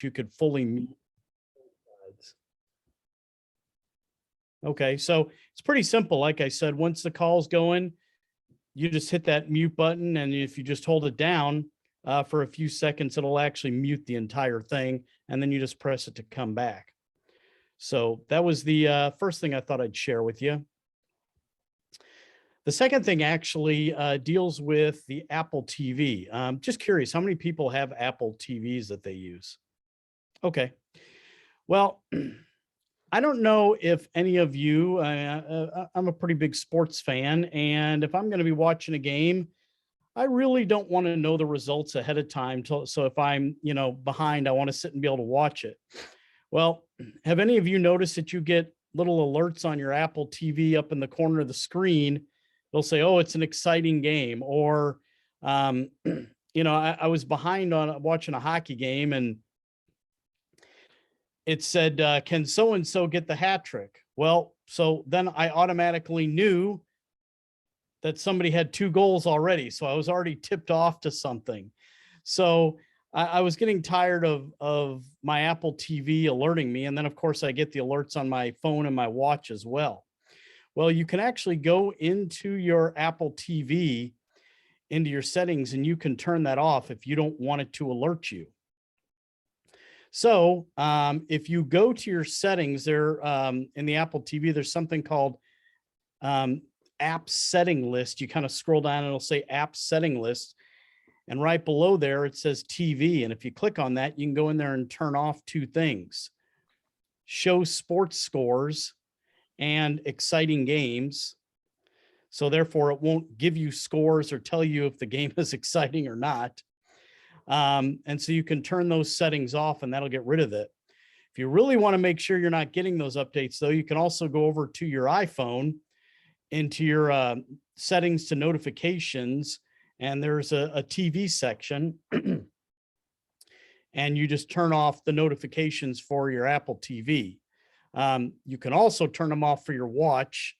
you could fully mute. Okay, so it's pretty simple. Like I said, once the call's going, you just hit that mute button, and if you just hold it down for a few seconds, it'll actually mute the entire thing, and then you just press it to come back. So that was the first thing I thought I'd share with you. The second thing actually deals with the Apple TV. Just curious, how many people have Apple TVs that they use? Okay. Well, I don't know if any of you, I'm a pretty big sports fan, and if I'm going to be watching a game, I really don't want to know the results ahead of time. So if I'm, behind, I want to sit and be able to watch it. Well, have any of you noticed that you get little alerts on your Apple TV up in the corner of the screen? They'll say, oh, it's an exciting game. Or, I was behind on watching a hockey game, and it said, can so-and-so get the hat trick? Well, so then I automatically knew that somebody had 2 goals already. So I was already tipped off to something. So I was getting tired of my Apple TV alerting me. And then, of course, I get the alerts on my phone and my watch as well. Well, you can actually go into your Apple TV, into your settings, and you can turn that off if you don't want it to alert you. So if you go to your settings there in the Apple TV, there's something called app setting list. You kind of scroll down and it'll say app setting list. And right below there, it says TV. And if you click on that, you can go in there and turn off 2 things: show sports scores and exciting games. So therefore, it won't give you scores or tell you if the game is exciting or not. And so you can turn those settings off, and that'll get rid of it. If you really want to make sure you're not getting those updates, though, you can also go over to your iPhone, into your settings to notifications, and there's a TV section. And you just turn off the notifications for your Apple TV. You can also turn them off for your watch.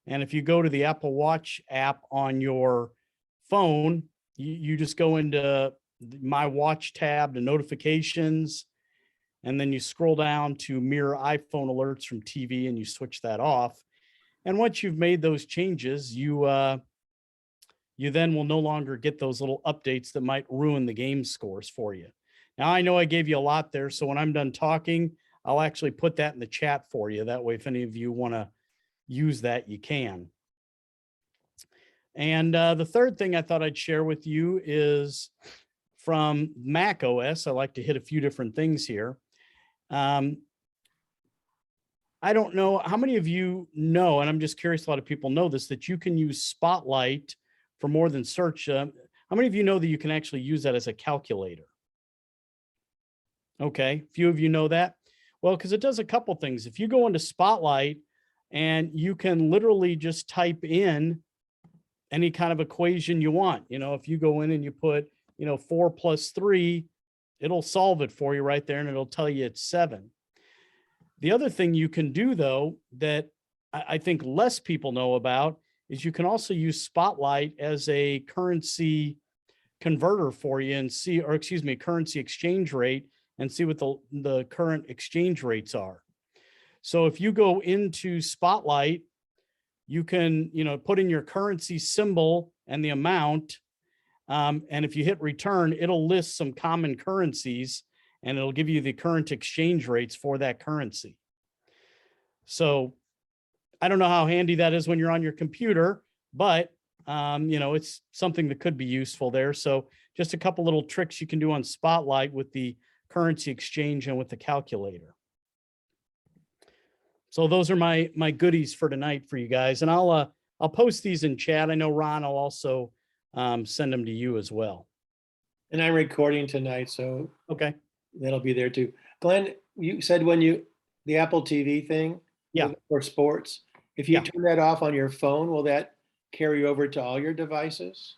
And if you go to the Apple Watch app on your phone, you just go into My Watch tab to notifications, and then you scroll down to mirror iPhone alerts from TV, and you switch that off. And once you've made those changes, you then will no longer get those little updates that might ruin the game scores for you. Now, I know I gave you a lot there, so when I'm done talking, I'll actually put that in the chat for you. That way, if any of you want to use that, you can. And the third thing I thought I'd share with you is from Mac OS. I like to hit a few different things here. I don't know how many of you know, and I'm just curious, a lot of people know this, that you can use Spotlight for more than search. How many of you know that you can actually use that as a calculator? Okay, a few of you know that. Well, because it does a couple things. If you go into Spotlight, and you can literally just type in any kind of equation you want. If you go in and you put, 4 plus 3, it'll solve it for you right there, and it'll tell you it's 7. The other thing you can do, though, that I think less people know about is you can also use Spotlight as a currency converter for you and see, or excuse me, currency exchange rate, and see what the current exchange rates are. So if you go into Spotlight, you can, put in your currency symbol and the amount. And if you hit return, it'll list some common currencies, and it'll give you the current exchange rates for that currency. So I don't know how handy that is when you're on your computer, but it's something that could be useful there. So just a couple little tricks you can do on Spotlight with the currency exchange and with the calculator. So those are my goodies for tonight for you guys. And I'll post these in chat. I know Ron, I'll also send them to you as well. And I'm recording tonight, so okay, that'll be there too. Glenn, you said the Apple TV thing, yeah, for sports, if you turn that off on your phone, will that carry over to all your devices?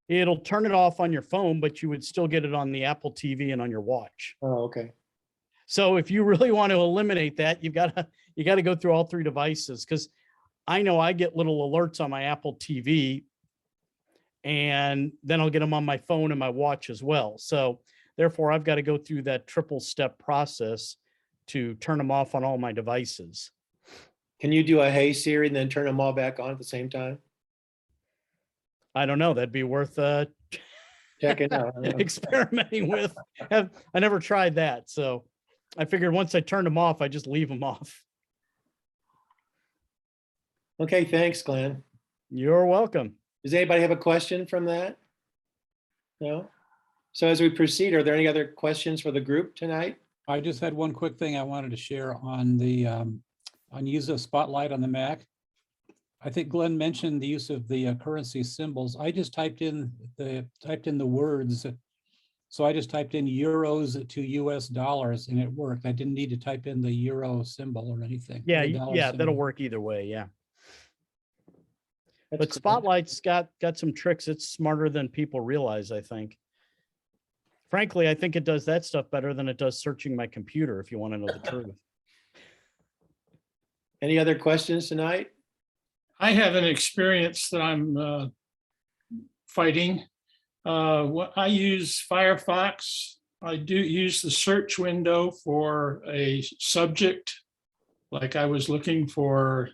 It'll turn it off on your phone, but you would still get it on the Apple TV and on your watch. Oh, okay. So if you really want to eliminate that, you got to go through all 3 devices, because I know I get little alerts on my Apple TV, and then I'll get them on my phone and my watch as well. So Therefore, I've got to go through that triple step process to turn them off on all my devices. Can you do a Hey Siri and then turn them all back on at the same time? I don't know. That'd be worth Check it out. experimenting with. I never tried that. So I figured once I turned them off, I just leave them off. Okay, thanks, Glenn. You're welcome. Does anybody have a question from that? No? So as we proceed, are there any other questions for the group tonight? I just had one quick thing I wanted to share on the on use of Spotlight on the Mac. I think Glenn mentioned the use of the currency symbols. I just typed in the words. So I just typed in euros to US dollars and it worked. I didn't need to type in the euro symbol or anything. Yeah, or the dollar yeah, that'll symbol. work either way. Yeah. That's But cool. Spotlight's got some tricks. It's smarter than people realize, I think. Frankly, I think it does that stuff better than it does searching my computer, if you want to know the truth. Any other questions tonight? I have an experience that I'm fighting. I use Firefox. I do use the search window for a subject, like I was looking for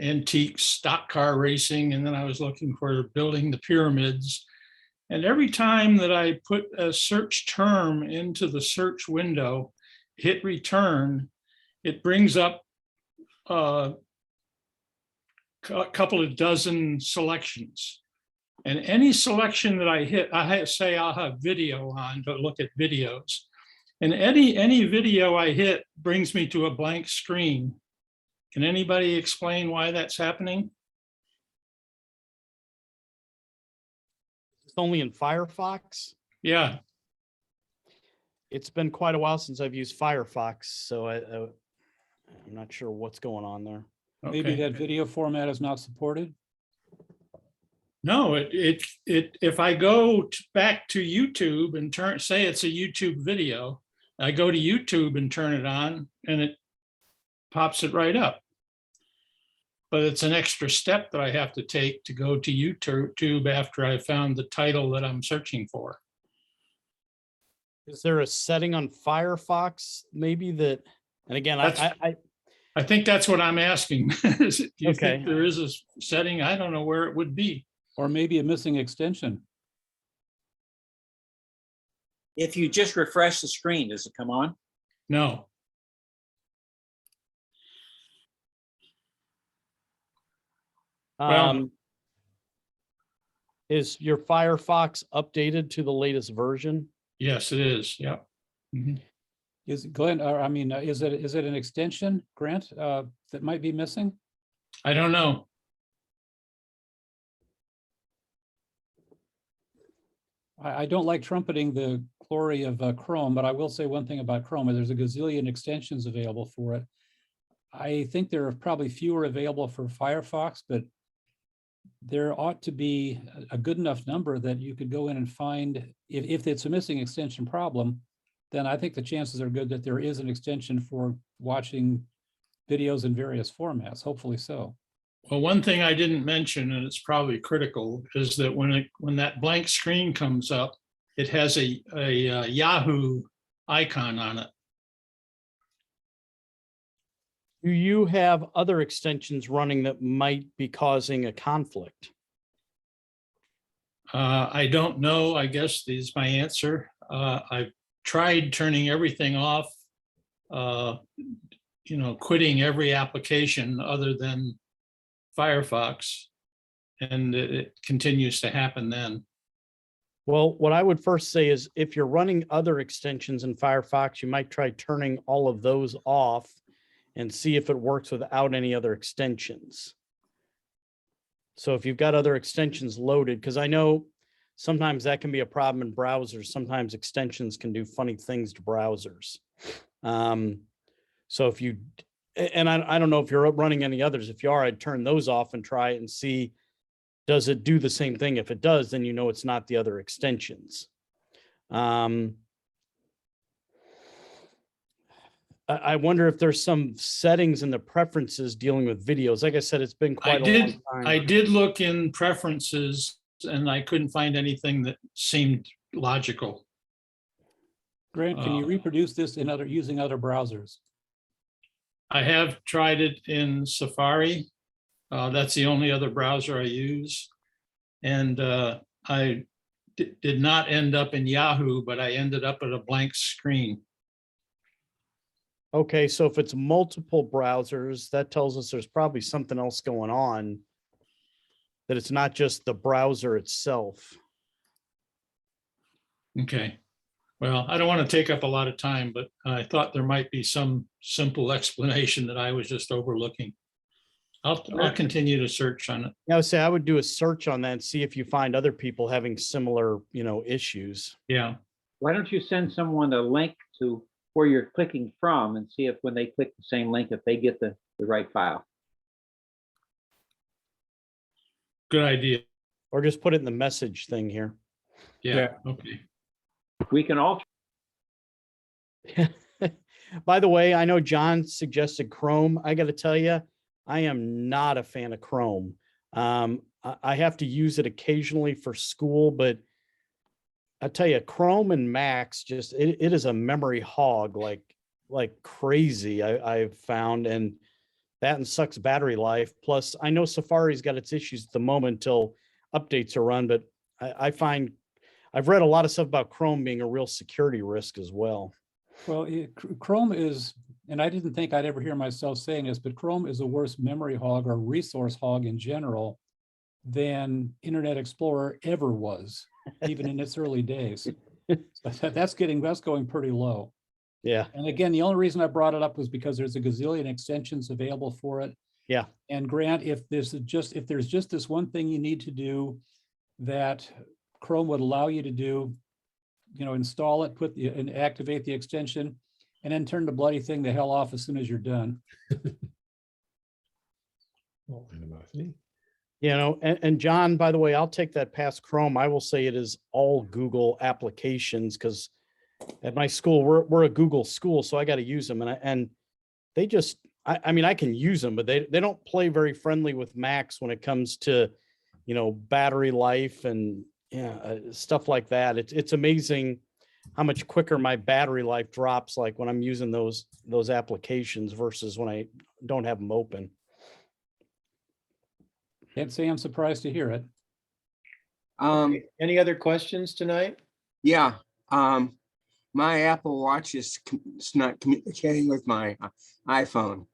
antique stock car racing, and then I was looking for building the pyramids. And every time that I put a search term into the search window, hit return, it brings up a couple of dozen selections. And any selection that I hit, say I'll have video on to look at videos. And any video I hit brings me to a blank screen. Can anybody explain why that's happening? It's only in Firefox. Yeah, It's been quite a while since I've used Firefox, so I'm not sure what's going on there. Maybe okay. that video format is not supported. No, if I go back to YouTube and say it's a YouTube video, I go to YouTube and turn it on and it pops it right up. But it's an extra step that I have to take to go to YouTube after I found the title that I'm searching for. Is there a setting on Firefox maybe that, and again, I think that's what I'm asking. Do you Okay. think there is a setting? I don't know where it would be. Or maybe a missing extension. If you just refresh the screen, does it come on? No. Well- Is your Firefox updated to the latest version? Yes, it is. Yeah. Mhm. Is Glenn, or I mean, is it an extension, Grant, that might be missing? I don't know. I don't like trumpeting the glory of Chrome, but I will say one thing about Chrome, there's a gazillion extensions available for it. I think there are probably fewer available for Firefox, but there ought to be a good enough number that you could go in and find, if it's a missing extension problem, then I think the chances are good that there is an extension for watching videos in various formats, hopefully so. Well, one thing I didn't mention, and it's probably critical, is that when that blank screen comes up, it has a Yahoo icon on it. Do you have other extensions running that might be causing a conflict? I don't know, I guess is my answer. I've tried turning everything off, quitting every application other than Firefox, and it continues to happen then. Well, what I would first say is if you're running other extensions in Firefox, you might try turning all of those off and see if it works without any other extensions. So if you've got other extensions loaded, because I know sometimes that can be a problem in browsers. Sometimes extensions can do funny things to browsers. So if you, and I don't know if you're running any others. If you are, I'd turn those off and try it and see, does it do the same thing? If it does, then you know it's not the other extensions. I wonder if there's some settings in the preferences dealing with videos. Like I said, it's been quite a long time. I did look in preferences and I couldn't find anything that seemed logical. Grant, can you reproduce this in using other browsers? I have tried it in Safari. That's the only other browser I use. And I did not end up in Yahoo, but I ended up at a blank screen. Okay, so if it's multiple browsers, that tells us there's probably something else going on. That it's not just the browser itself. Okay. Well, I don't want to take up a lot of time, but I thought there might be some simple explanation that I was just overlooking. I'll continue to search on it. I would say I would do a search on that and see if you find other people having similar, issues. Yeah. Why don't you send someone a link to where you're clicking from and see if when they click the same link, if they get the right file? Good idea. Or just put it in the message thing here. Yeah. Okay. We can all, By the way, I know John suggested Chrome. I got to tell you, I am not a fan of Chrome. I have to use it occasionally for school, but I tell you, Chrome and Macs just it is a memory hog like crazy. I've found, and that sucks battery life. Plus, I know Safari's got its issues at the moment until updates are run, but I find I've read a lot of stuff about Chrome being a real security risk as well. Well, Chrome is, and I didn't think I'd ever hear myself saying this, but Chrome is a worse memory hog or resource hog in general than Internet Explorer ever was, even in its early days. So that's going pretty low. Yeah. And again, the only reason I brought it up was because there's a gazillion extensions available for it. Yeah. And Grant, if there's just this one thing you need to do that Chrome would allow you to do, install it, and activate the extension, and then turn the bloody thing the hell off as soon as you're done. And John, by the way, I'll take that past Chrome. I will say it is all Google applications because at my school, we're a Google school, so I got to use them. And they just, I mean, I can use them, but they don't play very friendly with Macs when it comes to, battery life and stuff like that. It's amazing how much quicker my battery life drops, like when I'm using those applications versus when I don't have them open. Can't say I'm surprised to hear it. Any other questions tonight? Yeah, my Apple Watch is not communicating with my iPhone.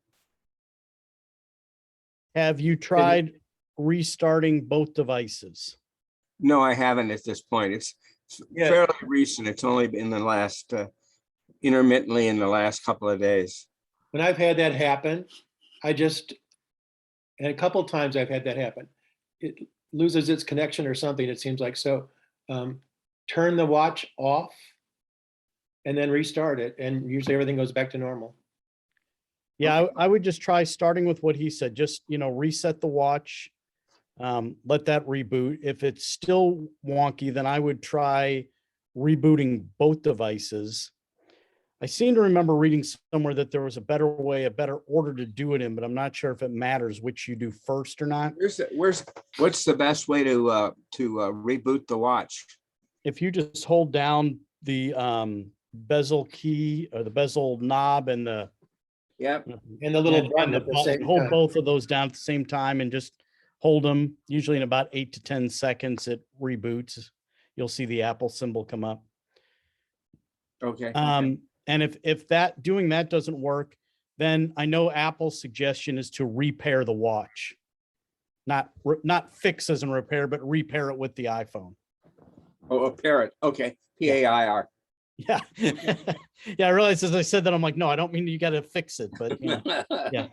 Have you tried restarting both devices? No, I haven't at this point. It's Yeah. fairly recent. It's only been the last, intermittently in the last couple of days. When I've had that happen, and a couple of times I've had that happen, it loses its connection or something, it seems like. So turn the watch off and then restart it. And usually everything goes back to normal. Yeah, I would just try starting with what he said, just, reset the watch, let that reboot. If it's still wonky, then I would try rebooting both devices. I seem to remember reading somewhere that there was a better way, a better order to do it in, but I'm not sure if it matters which you do first or not. What's the best way to reboot the watch? If you just hold down the bezel key or the bezel knob and the Yep. And the little and button the at the button, same hold time. both of those down at the same time and just hold them. Usually in about 8 to 10 seconds, it reboots. You'll see the Apple symbol come up. Okay. And if doing that doesn't work, then I know Apple's suggestion is to repair the watch, not fix as in repair, but repair it with the iPhone. Oh, a parrot. Okay. PAIR. Yeah. Yeah. I realized as I said that, I'm like, no, I don't mean you got to fix it, but yeah.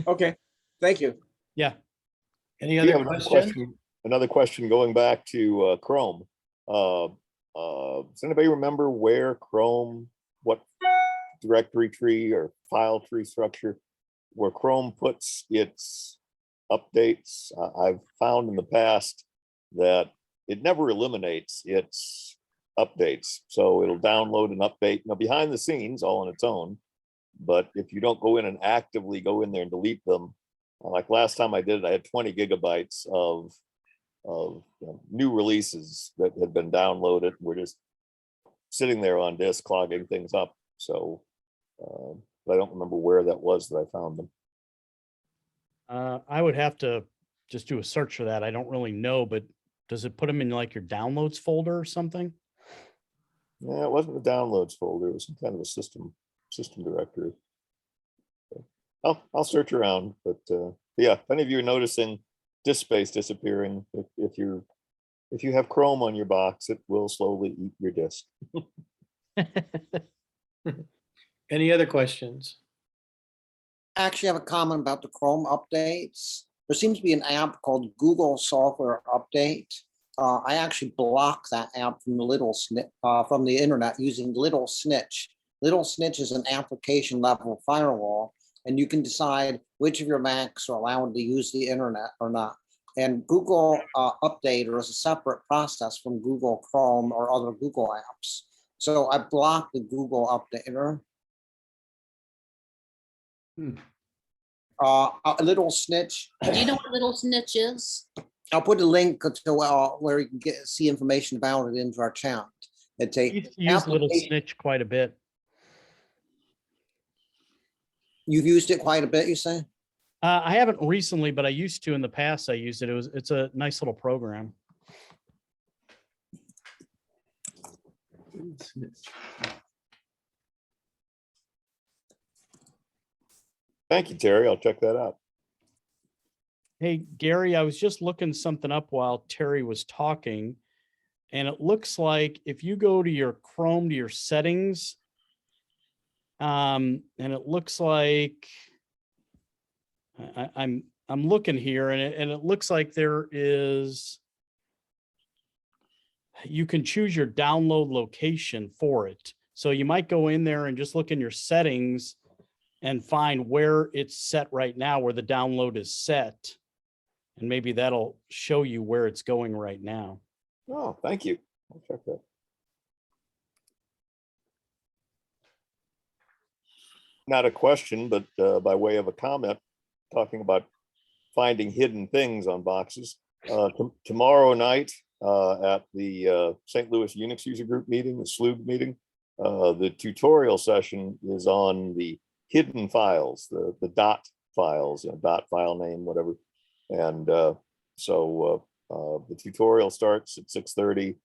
Okay. Thank you. Yeah. Any We other have another question? Another question going back to Chrome. Does anybody remember where Chrome, what directory tree or file tree structure, where Chrome puts its updates? I've found in the past that it never eliminates its updates. So it'll download an update, behind the scenes, all on its own. But if you don't go in and actively go in there and delete them, like last time I did it, I had 20 gigabytes of new releases that had been downloaded. Were just sitting there on disk clogging things up. So but I don't remember where that was that I found them. I would have to just do a search for that. I don't really know, but does it put them in like your downloads folder or something? Yeah, it wasn't the downloads folder. It was some kind of a system directory. I'll search around, but yeah, if any of you are noticing disk space disappearing, if you have Chrome on your box, it will slowly eat your disk. Any other questions? Actually have a comment about the Chrome updates. There seems to be an app called Google Software Update. I actually block that app from from the internet using Little Snitch. Little Snitch is an application level firewall, and you can decide which of your Macs are allowed to use the internet or not. And Google Updater is a separate process from Google Chrome or other Google apps. So I blocked the Google Updater. A Little Snitch. Do you know what Little Snitch is? I'll put a link to where you can see information about it into our chat. It's a Use Little application- Snitch quite a bit. You've used it quite a bit, you say? I haven't recently, but I used to in the past. I used it. It's a nice little program. Thank you, Terry. I'll check that out. Hey, Gary, I was just looking something up while Terry was talking, and it looks like if you go to your Chrome, to your settings, and it looks like I'm looking here, and it looks like there is, you can choose your download location for it. So you might go in there and just look in your settings and find where it's set right now, where the download is set. And maybe that'll show you where it's going right now. Oh, thank you. I'll check that. Not a question, but by way of a comment, talking about finding hidden things on boxes. Tomorrow night at the St. Louis Unix User Group meeting, the SLUG meeting, the tutorial session is on the hidden files, the dot files, dot file name, whatever. And so the tutorial starts at 6:30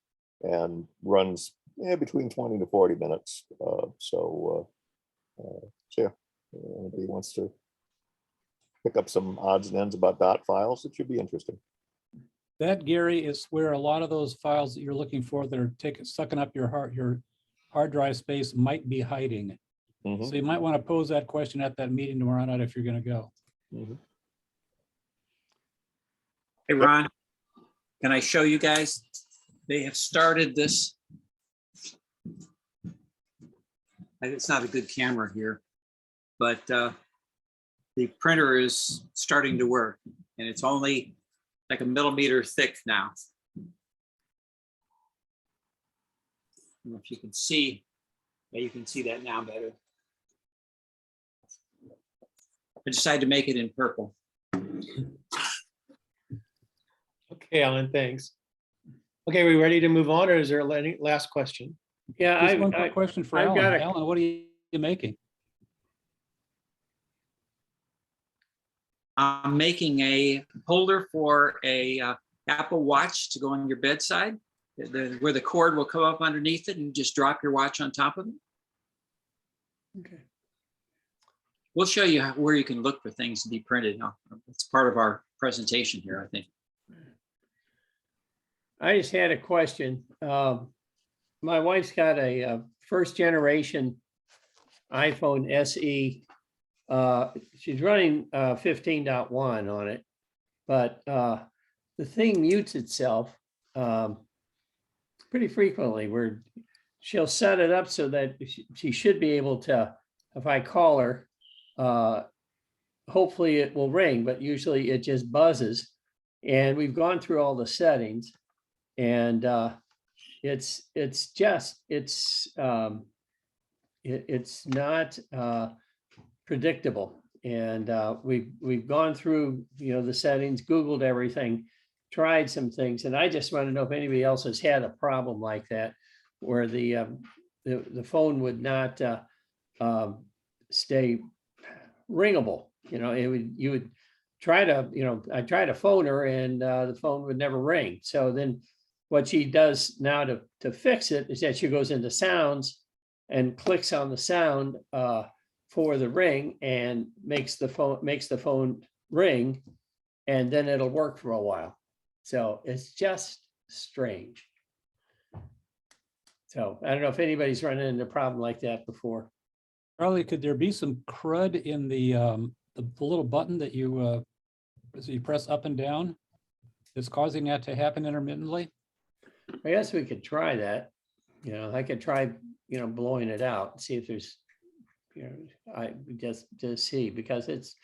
and runs between 20 to 40 minutes. So yeah, anybody wants to pick up some odds and ends about dot files, it should be interesting. That, Gary, is where a lot of those files that you're looking for that are sucking up your hard drive space might be hiding. Mhm. So you might want to pose that question at that meeting tomorrow night if you're going to go. Mhm. Hey, Ron, can I show you guys? They have started this. It's not a good camera here, but the printer is starting to work, and it's only like a millimeter thick now. I don't know if you can see. Yeah, you can see that now better. I decided to make it in purple. Okay, Alan, thanks. Okay, we ready to move on, or is there any last question? Yeah, Just one quick question for I've Alan. got a- Alan, what are you making? I'm making a holder for a Apple Watch to go on your bedside, where the cord will come up underneath it and just drop your watch on top of it. Okay. We'll show you where you can look for things to be printed. It's part of our presentation here, I think. I just had a question. My wife's got a first generation iPhone SE. She's running 15.1 on it, but the thing mutes itself pretty frequently, where she'll set it up so that she should be able to, if I call her, hopefully it will ring, but usually it just buzzes. And we've gone through all the settings, and it's not predictable. And we've gone through, the settings, Googled everything, tried some things, and I just want to know if anybody else has had a problem like that, where the the phone would not stay ringable. You know, you would try to, I tried to phone her and the phone would never ring. So then what she does now to fix it is that she goes into sounds and clicks on the sound for the ring and makes the phone ring, and then it'll work for a while. So it's just strange. So I don't know if anybody's run into a problem like that before. Charlie, could there be some crud in the little button that you press up and down that's causing that to happen intermittently? I guess we could try that. I could try, blowing it out and see if there's, I just see, because it's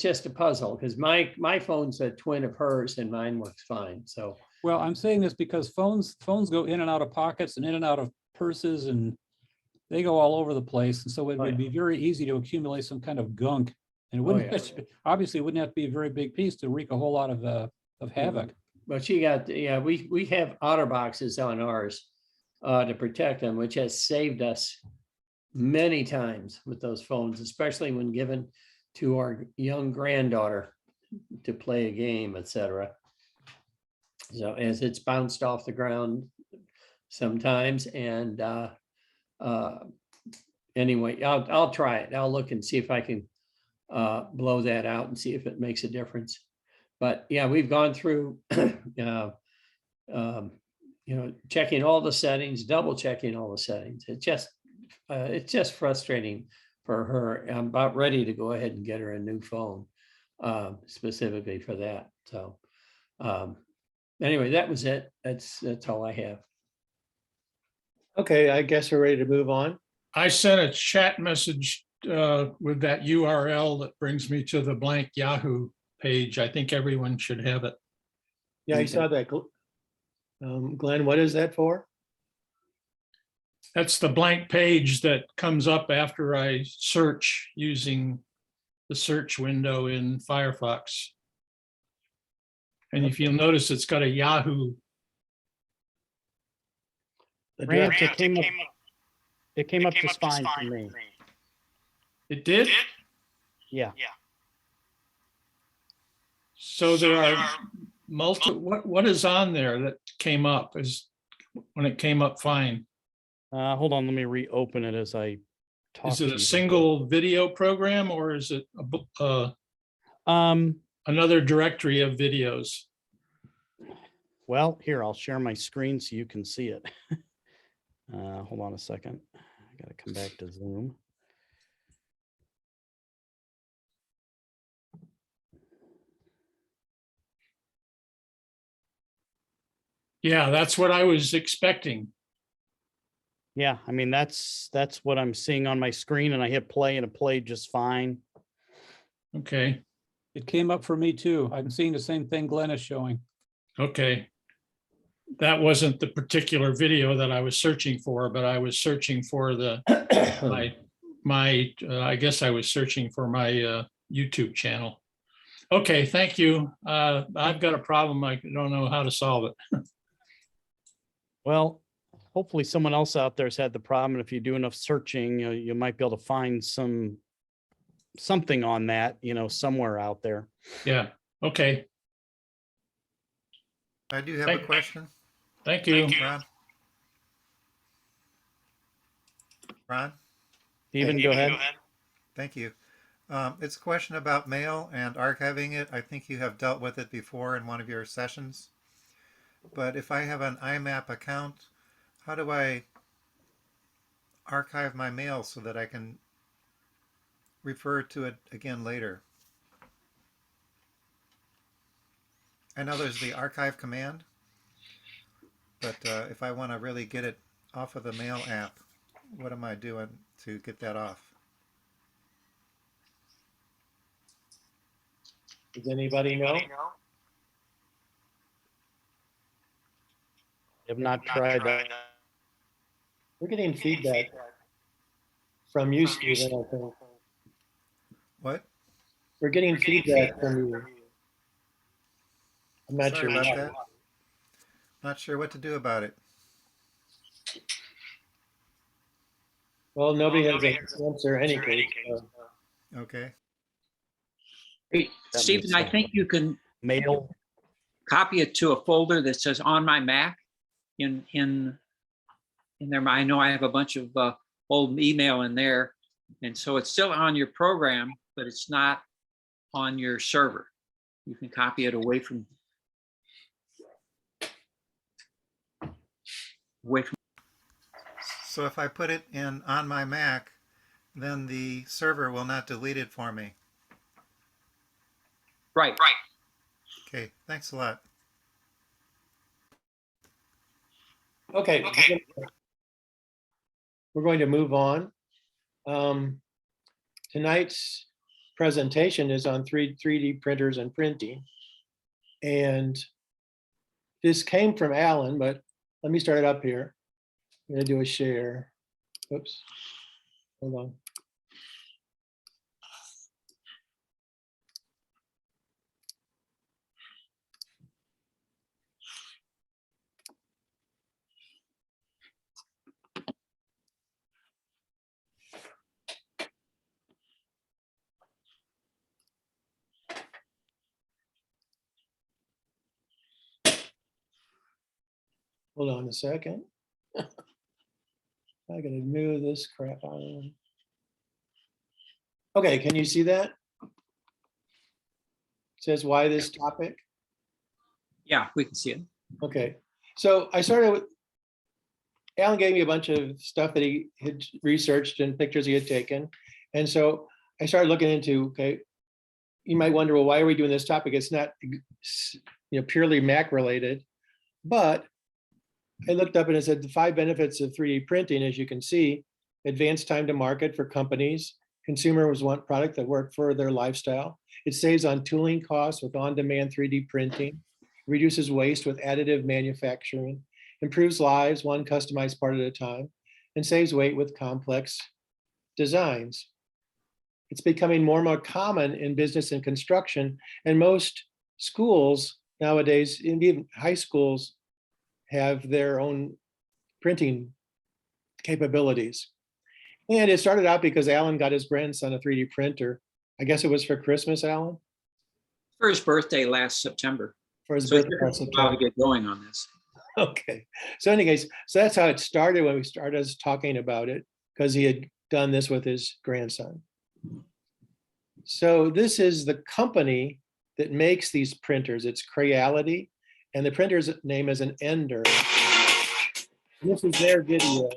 just a puzzle, because my phone's a twin of hers and mine works fine. So, Well, I'm saying this because phones go in and out of pockets and in and out of purses, and they go all over the place. And so it would be very easy to accumulate some kind of gunk. And it wouldn't, obviously it wouldn't have to be a very big piece to wreak a whole lot of havoc. but she got, we have OtterBoxes on ours to protect them, which has saved us many times with those phones, especially when given to our young granddaughter to play a game, etc. So as it's bounced off the ground sometimes, and anyway, I'll try it. I'll look and see if I can blow that out and see if it makes a difference. But yeah, we've gone through checking all the settings, double checking all the settings. It's just frustrating for her. I'm about ready to go ahead and get her a new phone specifically for that. So anyway, that was it. That's all I have. Okay, I guess we're ready to move on. I sent a chat message with that URL that brings me to the blank Yahoo page. I think everyone should have it. Yeah, I saw that. Glenn, what is that for? That's the blank page that comes up after I search using the search window in Firefox. And if you'll notice, it's got a Yahoo. Rance, it came up just fine for me. It did? Yeah. So there are what is on there that came up when it came up fine? Hold on, let me reopen it as I talk. Is it to a you. single video program, or is it another directory of videos? Well, here, I'll share my screen so you can see it. Hold on a second. I gotta come back to Zoom. Yeah, that's what I was expecting. Yeah, I mean, that's what I'm seeing on my screen, and I hit play and it played just fine. Okay, It came up for me too. I'm seeing the same thing Glenn is showing. okay. That wasn't the particular video that I was searching for, but I was searching for I guess I was searching for my YouTube channel. Okay, thank you. I've got a problem. I don't know how to solve it. Well, hopefully someone else out there's had the problem. And if you do enough searching, you might be able to find something on that, somewhere out there. Yeah, okay. I do have a question. Thank you. Ron? Steven, go ahead. Thank you. It's a question about mail and archiving it. I think you have dealt with it before in one of your sessions. But if I have an IMAP account, how do I archive my mail so that I can refer to it again later? I know there's the archive command, but if I want to really get it off of the mail app, what am I doing to get that off? Does anybody know? Have not tried that. We're getting feedback from you, Stephen, I think. What? We're getting feedback from you. I'm not Sorry sure. about that. Not sure what to do about it. Well, nobody has an answer anyway. So. Okay. Hey, That Stephen, makes I sense. think you can Mail. copy it to a folder that says on my Mac in there. I know I have a bunch of old email in there. And so it's still on your program, but it's not on your server. You can copy it away from So if I put it in on my Mac, then the server will not delete it for me. right. Okay, thanks a lot. Okay. We're going to move on. Tonight's presentation is on 3D printers and printing. And this came from Alan, but let me start it up here. I'm going to do a share. Oops. Hold on. Hold on a second. I gotta move this crap out of them. Okay, can you see that? It says why this topic? Yeah, we can see it. Okay, so I started with, Alan gave me a bunch of stuff that he had researched and pictures he had taken. And so I started looking into, okay, you might wonder, well, why are we doing this topic? It's not, purely Mac related, but I looked up and it said the 5 benefits of 3D printing, as you can see: advanced time to market for companies. Consumers want product that work for their lifestyle. It saves on tooling costs with on-demand 3D printing, reduces waste with additive manufacturing, improves lives one customized part at a time, and saves weight with complex designs. It's becoming more and more common in business and construction, and most schools nowadays, even high schools, have their own printing capabilities. And it started out because Alan got his grandson a 3D printer. I guess it was for Christmas, Alan? For his birthday last September. For his So it birthday took last us a while to September. get going on this. Okay. So anyways, so that's how it started when we started us talking about it, because he had done this with his grandson. So this is the company that makes these printers. It's Creality, and the printer's name is an Ender. This is their video.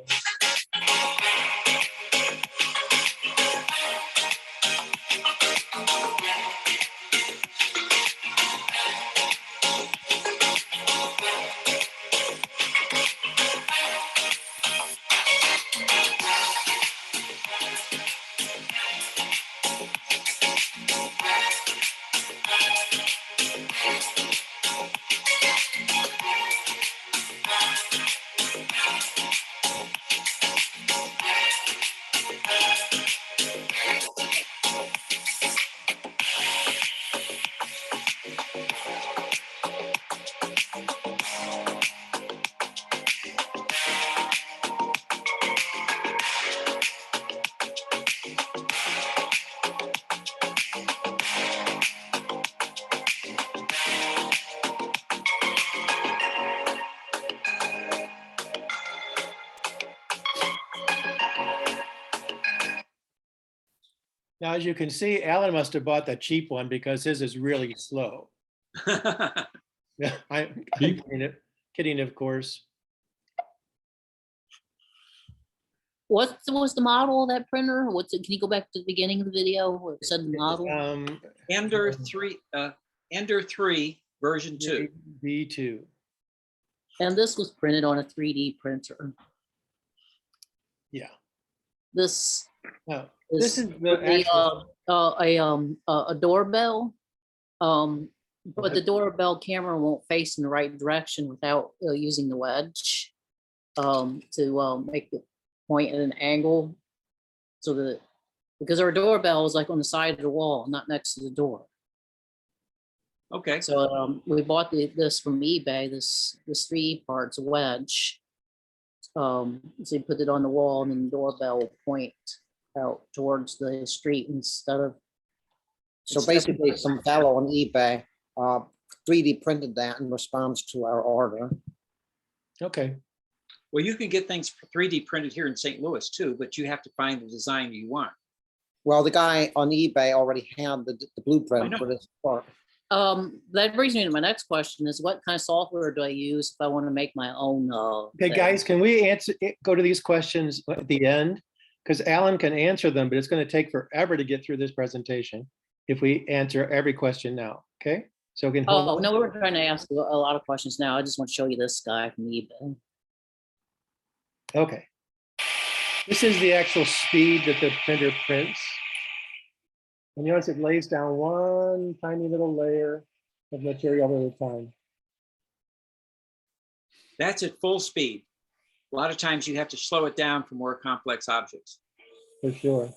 Now, as you can see, Alan must have bought the cheap one because his is really slow. Yeah, I'm kidding, of course. What was the model of that printer? What's it? Can you go back to the beginning of the video where it said the model? Ender 3 version 2. B2. And this was printed on a 3D printer. Yeah. This Now, this is the a doorbell. But the doorbell camera won't face in the right direction without using the wedge to make it point at an angle, so that, because our doorbell is like on the side of the wall, not next to the door. Okay. So, we bought this from eBay, this 3D parts wedge. So you put it on the wall and then the doorbell will point out towards the street instead of. So basically, some fellow on eBay 3D printed that in response to our order. Okay, Well, you can get things 3D printed here in St. Louis too, but you have to find the design you want. Well, the guy on eBay already had the blueprint know. for this part. That brings me to my next question is what kind of software do I use if I want to make my own? okay, thing? guys, can we go to these questions at the end? Because Alan can answer them, but it's going to take forever to get through this presentation if we answer every question now, okay? So we can hold Oh, on. no, we're trying to ask a lot of questions now. I just want to show you this guy from eBay. Okay. This is the actual speed that the printer prints. And you notice it lays down one tiny little layer of material at a time. That's at full speed. A lot of times you have to slow it down for more complex objects. For sure.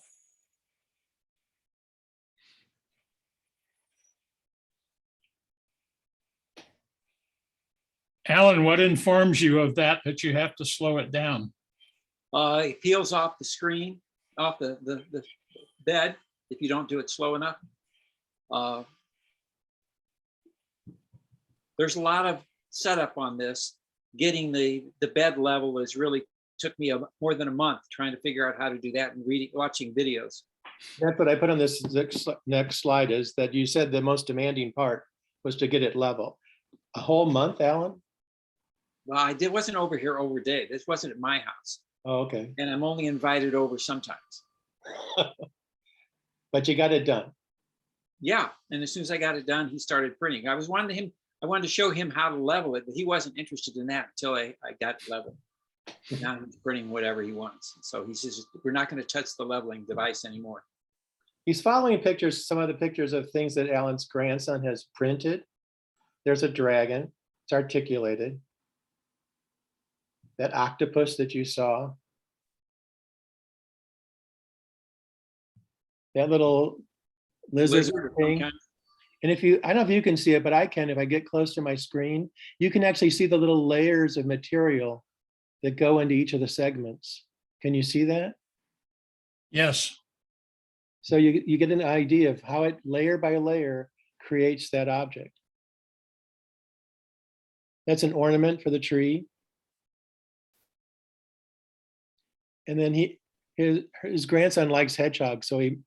Alan, what informs you of that you have to slow it down? It peels off the screen, off the bed, if you don't do it slow enough. There's a lot of setup on this. Getting the bed level is really took me more than a month trying to figure out how to do that and watching videos. That's what I put on this next slide, is that you said the most demanding part was to get it level. A whole month, Alan? Well, I wasn't over here over day. This wasn't at my house. Oh, okay. And I'm only invited over sometimes. But you got it done. Yeah, and as soon as I got it done, he started printing. I wanted to show him how to level it, but he wasn't interested in that until I got it leveled. Now he's printing whatever he wants. So he says, we're not going to touch the leveling device anymore. He's following pictures, some of the pictures of things that Alan's grandson has printed. There's a dragon, it's articulated. That octopus that you saw. That little lizard thing. Okay. And if you, I don't know if you can see it, but I can, if I get close to my screen, you can actually see the little layers of material that go into each of the segments. Can you see that? Yes. So you get an idea of how it layer by layer creates that object. That's an ornament for the tree. And then his grandson likes hedgehogs, so he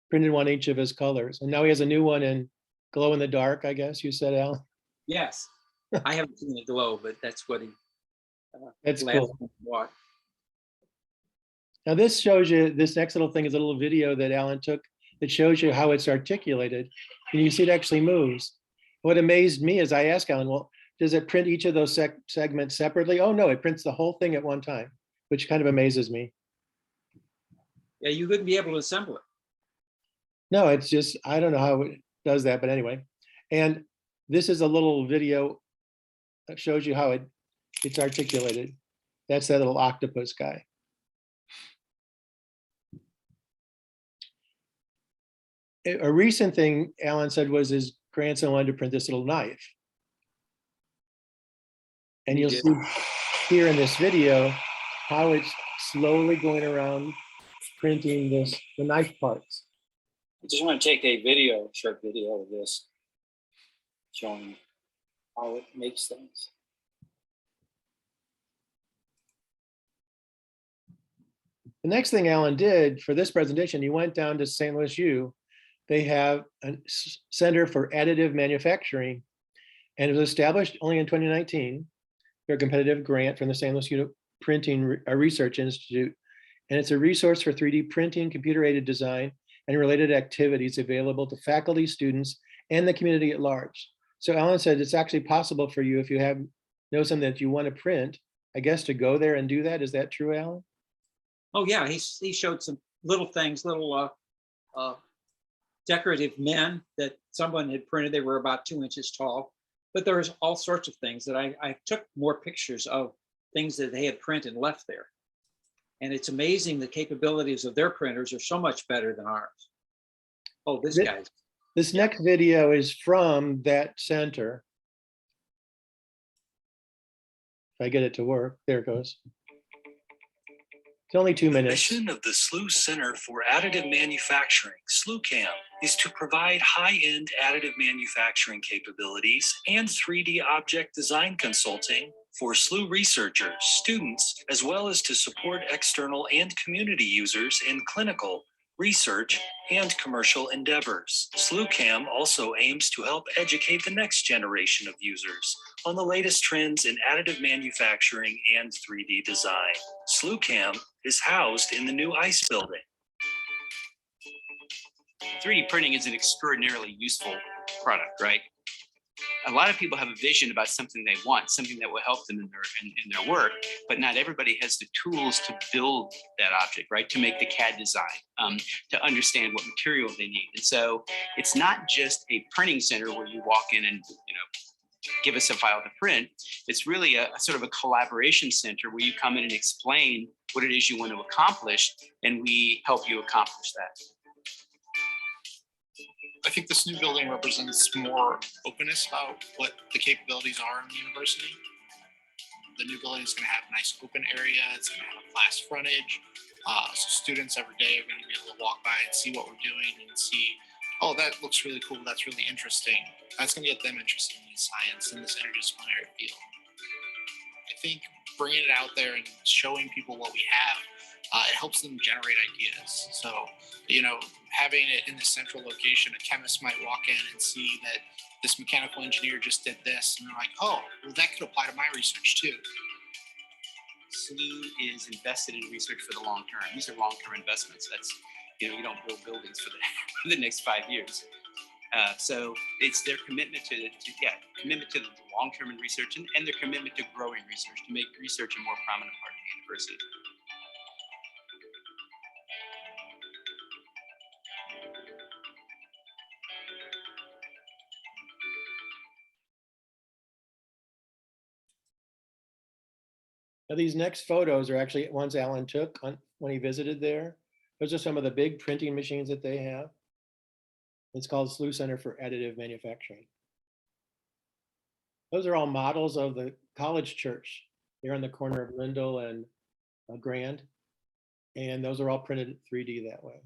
printed one each of his colors. And now he has a new one in glow in the dark, I guess you said, Al. Yes, I haven't seen it glow, but that's what he. That's last cool. watched. Now this shows you, this next little thing is a little video that Alan took that shows you how it's articulated. And you see it actually moves. What amazed me is I asked Alan, well, does it print each of those segments separately? Oh no, it prints the whole thing at one time, which kind of amazes me. Yeah, you wouldn't be able to assemble it. No, it's just, I don't know how it does that, but anyway. And this is a little video that shows you how it's articulated. That's that little octopus guy. A recent thing Alan said was his grandson wanted to print this little knife. And He you'll did. see here in this video how it's slowly going around printing the knife parts. I just want to take a short video of this, showing how it makes things. The next thing Alan did for this presentation, he went down to St. Louis U. They have a Center for Additive Manufacturing, and it was established only in 2019. They're a competitive grant from the St. Louis U Printing Research Institute, and it's a resource for 3D printing, computer-aided design, and related activities available to faculty, students, and the community at large. So Alan said it's actually possible for you if you know something that you want to print, I guess, to go there and do that. Is that true, Alan? Oh yeah, he showed some little things, little decorative men that someone had printed. They were about 2 inches tall, but there was all sorts of things that I took more pictures of things that they had printed and left there. And it's amazing the capabilities of their printers are so much better than ours. Oh, this guy's. This next video is from that center. If I get it to work, there it goes. It's only 2 The minutes. mission of the SLU Center for Additive Manufacturing, SLUCAM, is to provide high-end additive manufacturing capabilities and 3D object design consulting for SLU researchers, students, as well as to support external and community users in clinical, research, and commercial endeavors. SLUCAM also aims to help educate the next generation of users on the latest trends in additive manufacturing and 3D design. SLUCAM is housed in the new ICE building. 3D printing is an extraordinarily useful product, right? A lot of people have a vision about something they want, something that will help them in their work, but not everybody has the tools to build that object, right? To make the CAD design, to understand what material they need. And so it's not just a printing center where you walk in and, give us a file to print. It's really a sort of a collaboration center where you come in and explain what it is you want to accomplish, and we help you accomplish that. I think this new building represents more openness about what the capabilities are in the university. The new building is going to have a nice open area. It's going to have a class frontage. So students every day are going to be able to walk by and see what we're doing and see, oh, that looks really cool. That's really interesting. That's going to get them interested in science in this interdisciplinary field. I think bringing it out there and showing people what we have, it helps them generate ideas. So, having it in the central location, a chemist might walk in and see that this mechanical engineer just did this, and they're like, oh, well, that could apply to my research too. SLU is invested in research for the long term. These are long-term investments. That's, you don't build buildings for the next 5 years. So it's their commitment to the long term in research and their commitment to growing research, to make research a more prominent part of the university. Now, these next photos are actually ones Alan took when he visited there. Those are some of the big printing machines that they have. It's called SLU Center for Additive Manufacturing. Those are all models of the college church. They're on the corner of Lindell and Grand. And those are all printed 3D that way.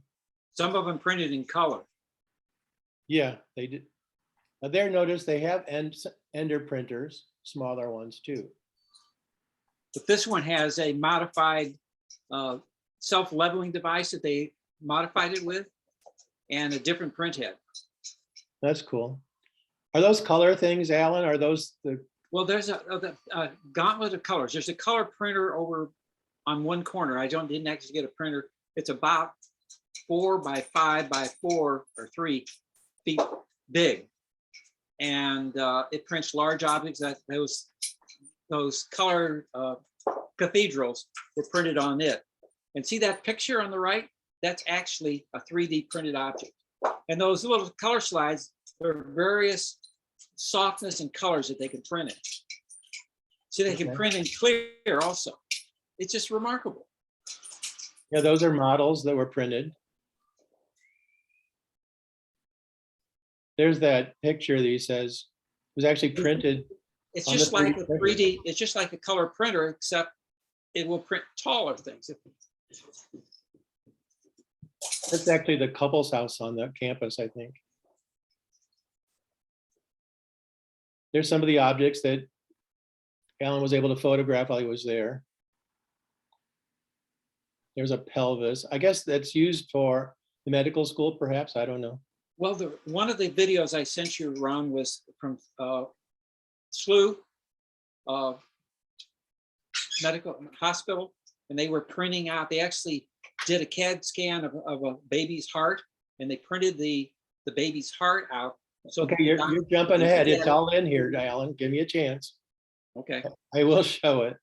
Some of them printed in color. Yeah, they did. Now there, notice they have ender printers, smaller ones too. But this one has a modified self-leveling device that they modified it with, and a different print head. That's cool. Are those color things, Alan? Are those the? Well, there's a gauntlet of colors. There's a color printer over on one corner. I didn't actually get a printer. It's about 4 by 5 by 4 or 3 feet big, and it prints large objects. That those color cathedrals were printed on it. And see that picture on the right? That's actually a 3D printed object. And those little color slides are various softness and colors that they can print in. So they can print in clear also. It's just remarkable. Yeah, those are models that were printed. There's that picture that he says was actually printed. It's just like a 3D, it's just like a color printer, except it will print taller things. That's actually the couple's house on the campus, I think. There's some of the objects that Alan was able to photograph while he was there. There's a pelvis. I guess that's used for the medical school, perhaps. I don't know. Well, one of the videos I sent you, Ron, was from SLU Medical Hospital, and they were printing out. They actually did a CAD scan of a baby's heart, and they printed the baby's heart out. So okay, you're jumping ahead. It's all in here, Alan. Give me a chance. Okay. I will show it.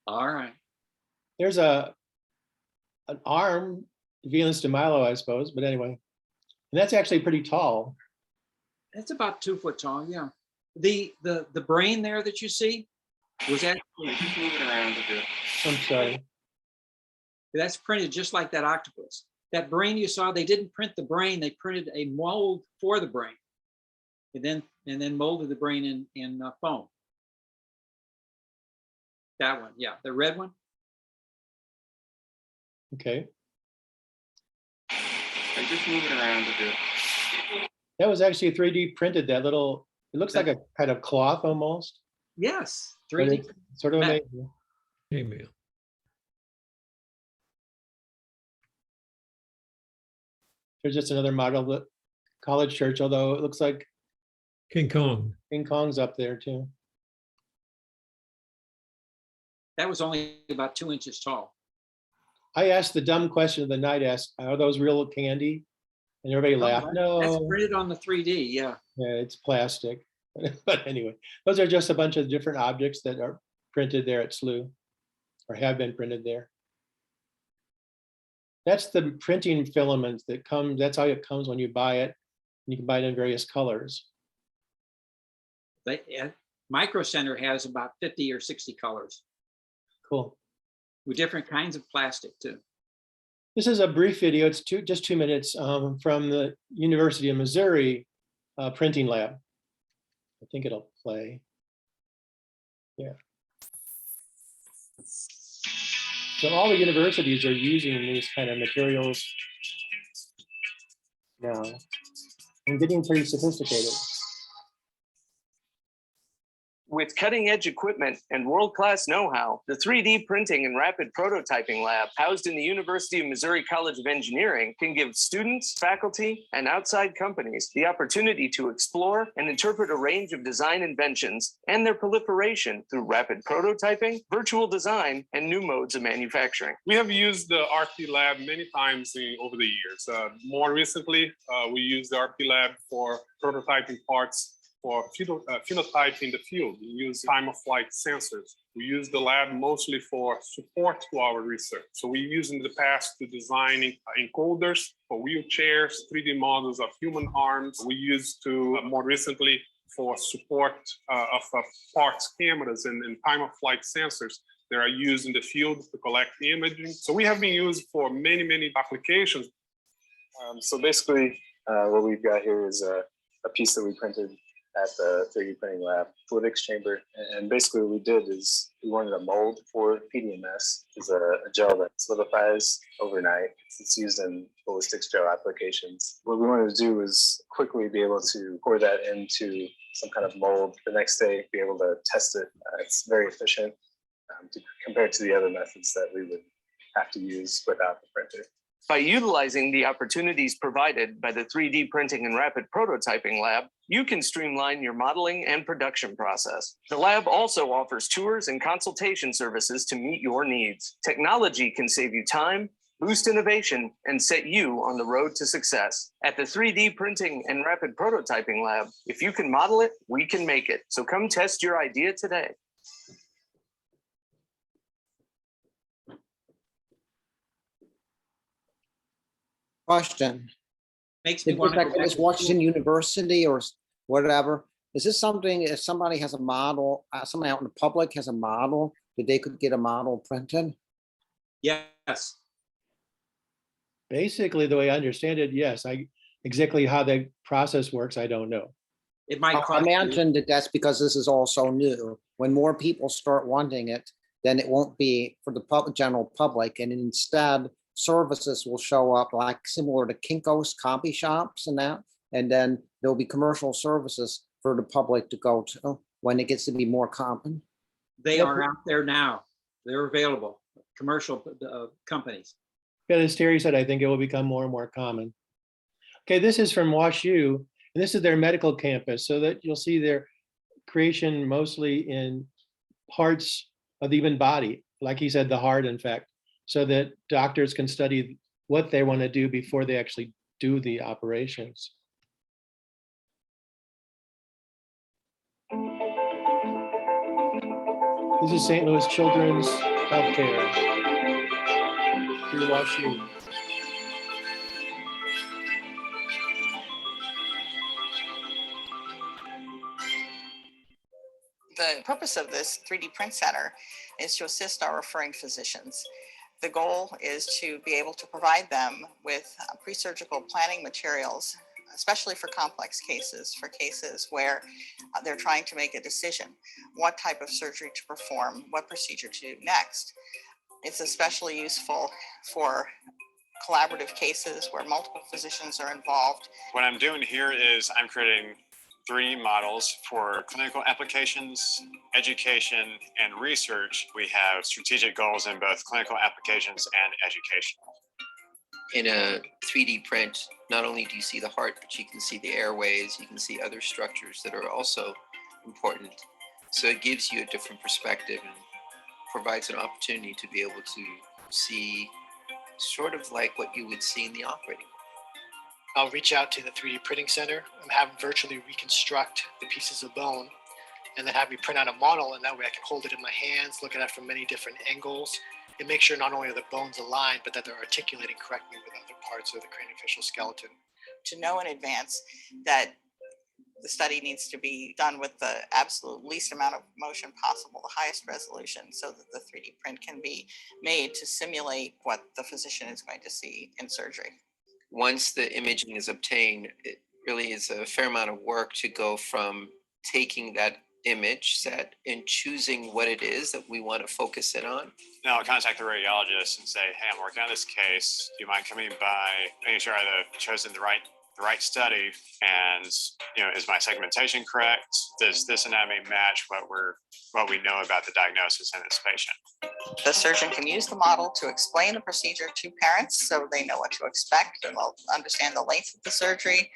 All right. There's an arm, Venus de Milo, I suppose, but anyway. And that's actually pretty tall. It's about 2 foot tall, yeah. The brain there that you see was actually, just move it around a bit. I'm sorry. That's printed just like that octopus. That brain you saw, they didn't print the brain, they printed a mold for the brain. And then molded the brain in foam. That one, yeah, the red one. Okay. I just move it around a bit. That was actually 3D printed, that little, it looks like a kind of cloth almost, Yes, but 3D. it's sort of Matt. amazing. Email. There's just another model of the college church, although it looks like King Kong. King Kong's up there too. That was only about 2 inches tall. I asked the dumb question of the night, asked, are those real candy? And everybody laughed. That's No, printed on the 3D, yeah. yeah, it's plastic. But anyway, those are just a bunch of different objects that are printed there at SLU or have been printed there. That's the printing filament that comes, that's how it comes when you buy it. You can buy it in various colors. Micro Center has about 50 or 60 colors Cool. with different kinds of plastic too. This is a brief video. It's just 2 minutes from the University of Missouri printing lab. I think it'll play. Yeah. So all the universities are using these kind of materials now and getting pretty sophisticated. With cutting-edge equipment and world-class know-how, the 3D printing and rapid prototyping lab housed in the University of Missouri College of Engineering can give students, faculty, and outside companies the opportunity to explore and interpret a range of design inventions and their proliferation through rapid prototyping, virtual design, and new modes of manufacturing. We have used the RP lab many times over the years. More recently, we used the RP lab for prototyping parts for phenotype in the field. We use time-of-flight sensors. We use the lab mostly for support to our research. So we use in the past to designing encoders for wheelchairs, 3D models of human arms. We used to more recently for support of parts cameras and time-of-flight sensors that are used in the field to collect the imaging. So we have been used for many, many applications. So basically, what we've got here is a piece that we printed at the 3D printing lab, fluidics chamber. And basically what we did is we wanted a mold for PDMS. It's a gel that solidifies overnight. It's used in ballistics gel applications. What we wanted to do was quickly be able to pour that into some kind of mold the next day, be able to test it. It's very efficient compared to the other methods that we would have to use without the printer. By utilizing the opportunities provided by the 3D printing and rapid prototyping lab, you can streamline your modeling and production process. The lab also offers tours and consultation services to meet your needs. Technology can save you time, boost innovation, and set you on the road to success. At the 3D printing and rapid prototyping lab, if you can model it, we can make it. So come test your idea today. Question. Makes me Is want this to like go back this to Washington University or whatever? Is this something, if somebody has a model, somebody out in the public has a model, that they could get a model printed? Yes. Basically, the way I understand it, yes. Exactly how the process works, I don't know. It might I cost you- imagine that that's because this is all so new. When more people start wanting it, then it won't be for the general public, and instead services will show up like similar to Kinko's copy shops and that, and then there'll be commercial services for the public to go to when it gets to be more common. They are out there now. They're available, commercial companies. But as Terry said, I think it will become more and more common. Okay, this is from WashU, and this is their medical campus, so that you'll see their creation mostly in parts of the human body, like he said, the heart, in fact, so that doctors can study what they want to do before they actually do the operations. This is St. Louis Children's Healthcare through WashU. The purpose of this 3D print center is to assist our referring physicians. The goal is to be able to provide them with pre-surgical planning materials, especially for complex cases, for cases where they're trying to make a decision, what type of surgery to perform, what procedure to do next. It's especially useful for collaborative cases where multiple physicians are involved. What I'm doing here is I'm creating 3D models for clinical applications, education, and research. We have strategic goals in both clinical applications and education. In a 3D print, not only do you see the heart, but you can see the airways, you can see other structures that are also important. So it gives you a different perspective and provides an opportunity to be able to see sort of like what you would see in the operating room. I'll reach out to the 3D printing center and have them virtually reconstruct the pieces of bone and then have me print out a model, and that way I can hold it in my hands, look at it from many different angles, and make sure not only are the bones aligned, but that they're articulating correctly with other parts of the craniofacial skeleton. To know in advance that the study needs to be done with the absolute least amount of motion possible, the highest resolution, so that the 3D print can be made to simulate what the physician is going to see in surgery. Once the imaging is obtained, it really is a fair amount of work to go from taking that image set and choosing what it is that we want to focus in on. Now I'll contact the radiologist and say, hey, I'm working on this case. Do you mind coming by, making sure I've chosen the right study, and is my segmentation correct? Does this anatomy match what we know about the diagnosis in this patient? The surgeon can use the model to explain the procedure to parents so they know what to expect and they'll understand the length of the surgery,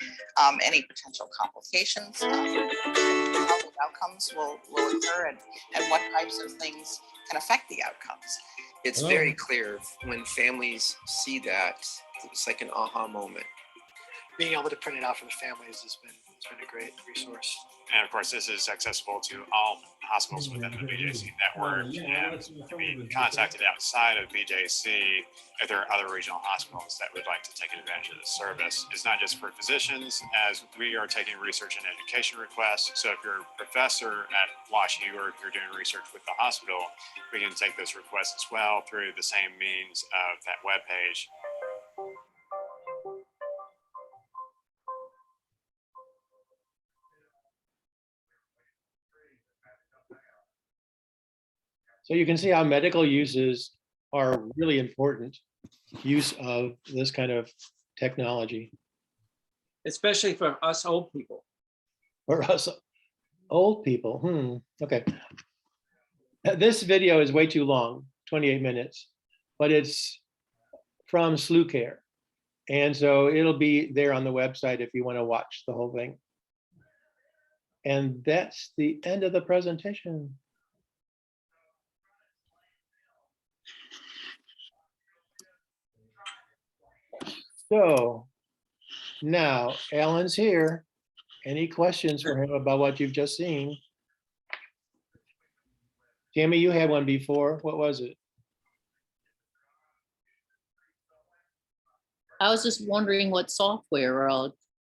any potential complications, how the outcomes will occur, and what types of things can affect the outcomes. It's very clear when families see that, it's like an aha moment. Being able to print it out for the families has been a great resource. And of course, this is accessible to all hospitals within the BJC network. And to be contacted outside of BJC, if there are other regional hospitals that would like to take advantage of this service. It's not just for physicians, as we are taking research and education requests. So if you're a professor at WashU or if you're doing research with the hospital, we can take those requests as well through the same means of that webpage. So you can see how medical uses are really important use of this kind of technology. Especially for us old people. For us old people, okay. This video is way too long, 28 minutes, but it's from SluCare. And so it'll be there on the website if you want to watch the whole thing. And that's the end of the presentation. So now Alan's here. Any questions for him about what you've just seen? Tammy, you had one before. What was it? I was just wondering what software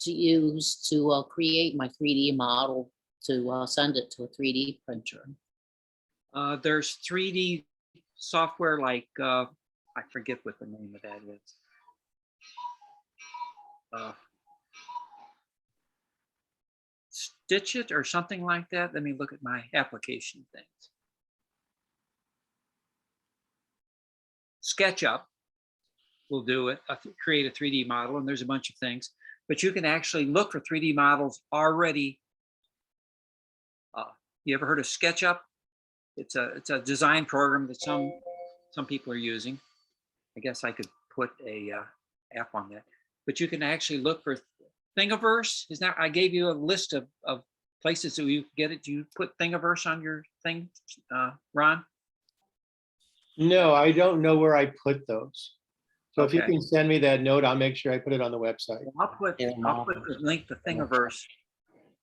to use to create my 3D model to send it to a 3D printer. There's 3D software like, I forget what the name of that is. Stitch It or something like that. Let me look at my application things. SketchUp will do it, create a 3D model, and there's a bunch of things, but you can actually look for 3D models already. You ever heard of SketchUp? It's a design program that some people are using. I guess I could put a app on that, but you can actually look for Thingiverse. Is that, I gave you a list of places that you get it. Do you put Thingiverse on your thing, Ron? No, I don't know where I put those. So if you Okay. can send me that note, I'll make sure I put it on the website. I'll put the link to Thingiverse.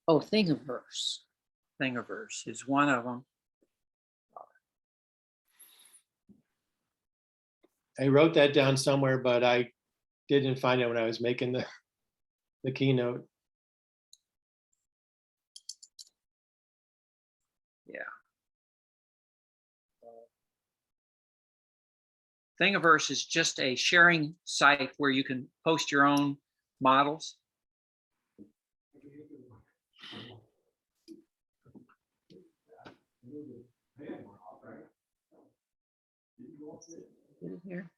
Oh, Thingiverse. Thingiverse is one of them. I wrote that down somewhere, but I didn't find it when I was making the keynote. Yeah. Thingiverse is just a sharing site where you can post your own models. Get it here.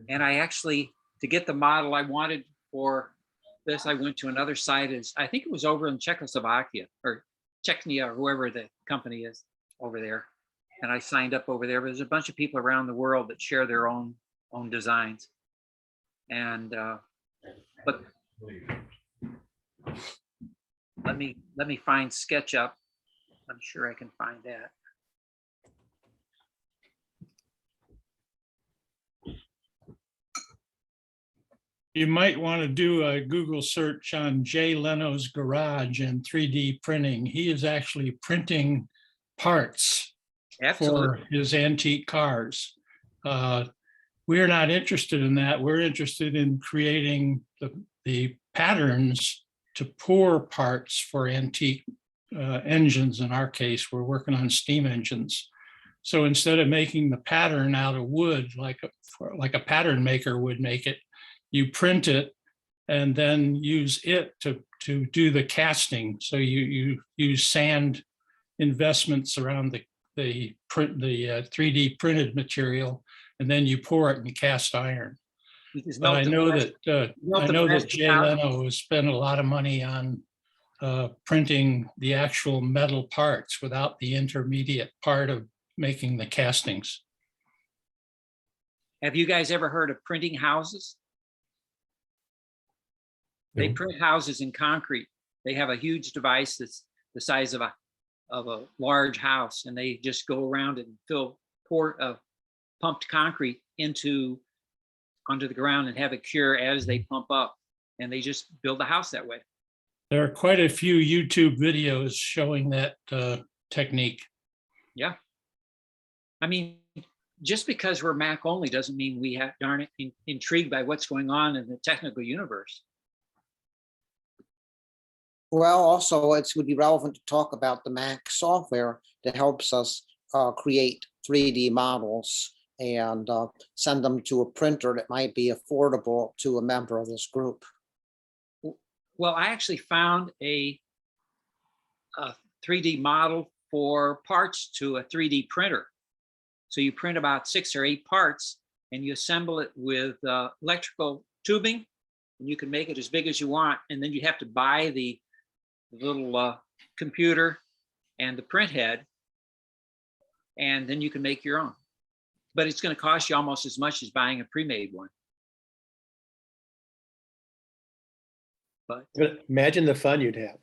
And I actually, to get the model I wanted for this, I went to another site. I think it was over in Czechoslovakia or Czechnia or whoever the company is over there. And I signed up over there. But there's a bunch of people around the world that share their own designs. And but let me find SketchUp. I'm sure I can find that. You might want to do a Google search on Jay Leno's Garage and 3D printing. He is actually printing parts Absolutely. for his antique cars. We're not interested in that. We're interested in creating the patterns to pour parts for antique engines. In our case, we're working on steam engines. So instead of making the pattern out of wood, like a pattern maker would make it, you print it and then use it to do the casting. So you use sand investments around the 3D printed material, and then you pour it in cast iron. But I know that Jay Leno has spent a lot of money on printing the actual metal parts without the intermediate part of making the castings. Have you guys ever heard of printing houses? They print houses in concrete. They have a huge device that's the size of a large house, and they just go around and pour pumped concrete onto the ground and have it cure as they pump up, and they just build a house that way. There are quite a few YouTube videos showing that technique. Yeah. I mean, just because we're Mac only doesn't mean we aren't intrigued by what's going on in the technical universe. Well, also it would be relevant to talk about the Mac software that helps us create 3D models and send them to a printer that might be affordable to a member of this group. Well, I actually found a 3D model for parts to a 3D printer. So you print about 6 or 8 parts and you assemble it with electrical tubing, and you can make it as big as you want. And then you have to buy the little computer and the print head, and then you can make your own. But it's going to cost you almost as much as buying a pre-made one. But imagine the fun you'd have.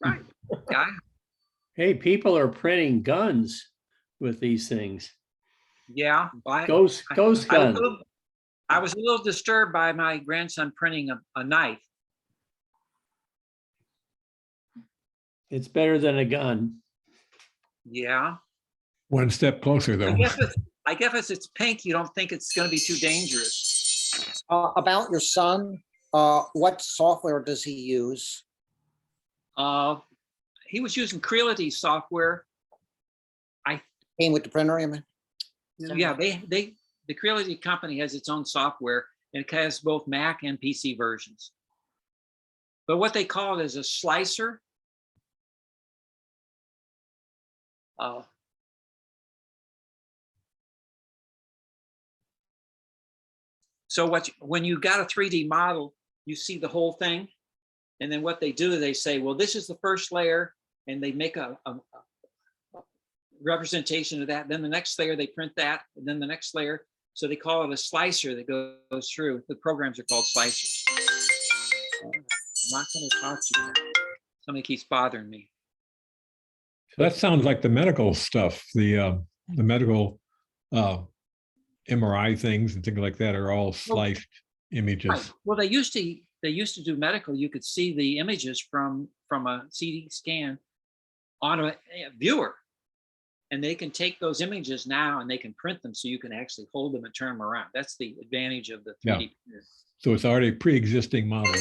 right. Yeah. Hey, people are printing guns with these things. Yeah. Ghost guns. I was a little disturbed by my grandson printing a knife. It's better than a gun. Yeah. One step closer, though. I guess if it's pink, you don't think it's going to be too dangerous. About your son, what software does he use? He was using Creality software. Came with the printer, you mean? Yeah, the Creality company has its own software, and it has both Mac and PC versions. But what they call it is a slicer. So when you got a 3D model, you see the whole thing. And then what they do, they say, well, this is the first layer, and they make a representation of that. Then the next layer, they print that, and then the next layer. So they call it a slicer that goes through. The programs are called slicers. I'm not going to talk to you. Somebody keeps bothering me. That sounds like the medical stuff. The medical MRI things and things like that are all sliced images. Right. Well, they used to do medical. You could see the images from a CT scan on a viewer, and they can take those images now and they can print them so you can actually hold them and turn them around. That's the advantage of the 3D printer. So it's already pre-existing model.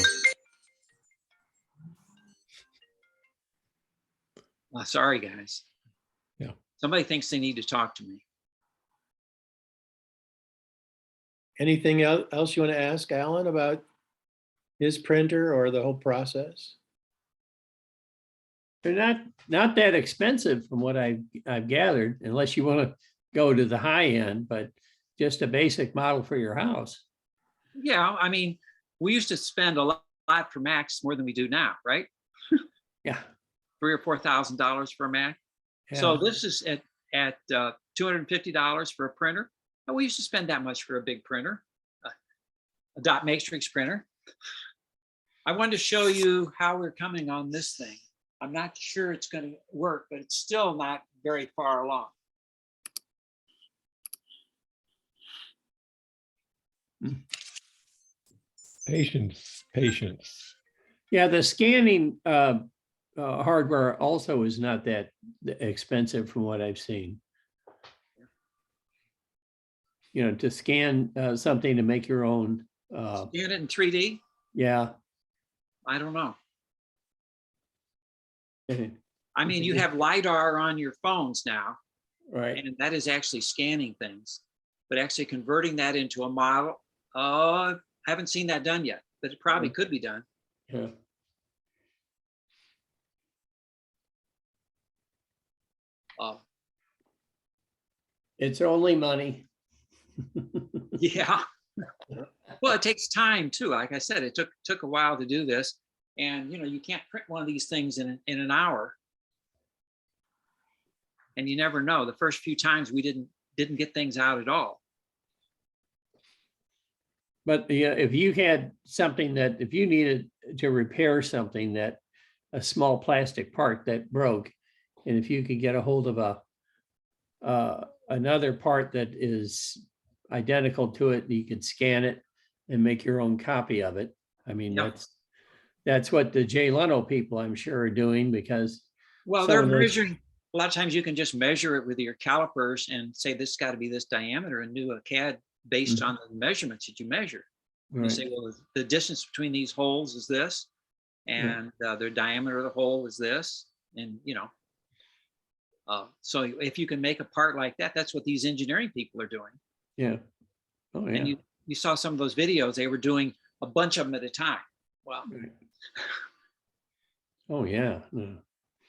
Sorry, guys. Yeah. Somebody thinks they need to talk to me. Anything else you want to ask Alan about his printer or the whole process? They're not that expensive from what I've gathered, unless you want to go to the high end, but just a basic model for your house. Yeah, I mean, we used to spend a lot for Macs more than we do now, right? Yeah. $3,000 or $4,000 for a Mac. So this is at $250 for a printer. And we used to spend that much for a big printer, a dot matrix printer. I wanted to show you how we're coming on this thing. I'm not sure it's going to work, but it's still not very far along. Patience, patience. Yeah, the scanning hardware also is not that expensive from what I've seen. You know, to scan something to make your own. Scan it in 3D? Yeah. I don't know. I mean, you have LiDAR on your phones now, right? And that is actually scanning things, but actually converting that into a model. I haven't seen that done yet, but it probably could be done. Yeah. It's only money. Yeah. Well, it takes time too. Like I said, it took a while to do this, and you can't print one of these things in an hour. And you never know. The first few times we didn't get things out at all. But yeah, if you had something that, if you needed to repair something, that a small plastic part that broke, and if you could get a hold of another part that is identical to it, you could scan it and make your own copy of it. I mean, that's what the Jay Leno people, I'm sure, are doing, because they're measuring. A lot of times you can just measure it with your calipers and say this got to be this diameter, and do a CAD based on the measurements that you measure. Right. You say, well, the distance between these holes is this, and the diameter of the hole is this, and so if you can make a part like that, that's what these engineering people are doing. Yeah. Oh yeah. And you saw some of those videos; they were doing a bunch of them at a time. Well. Right. Oh yeah.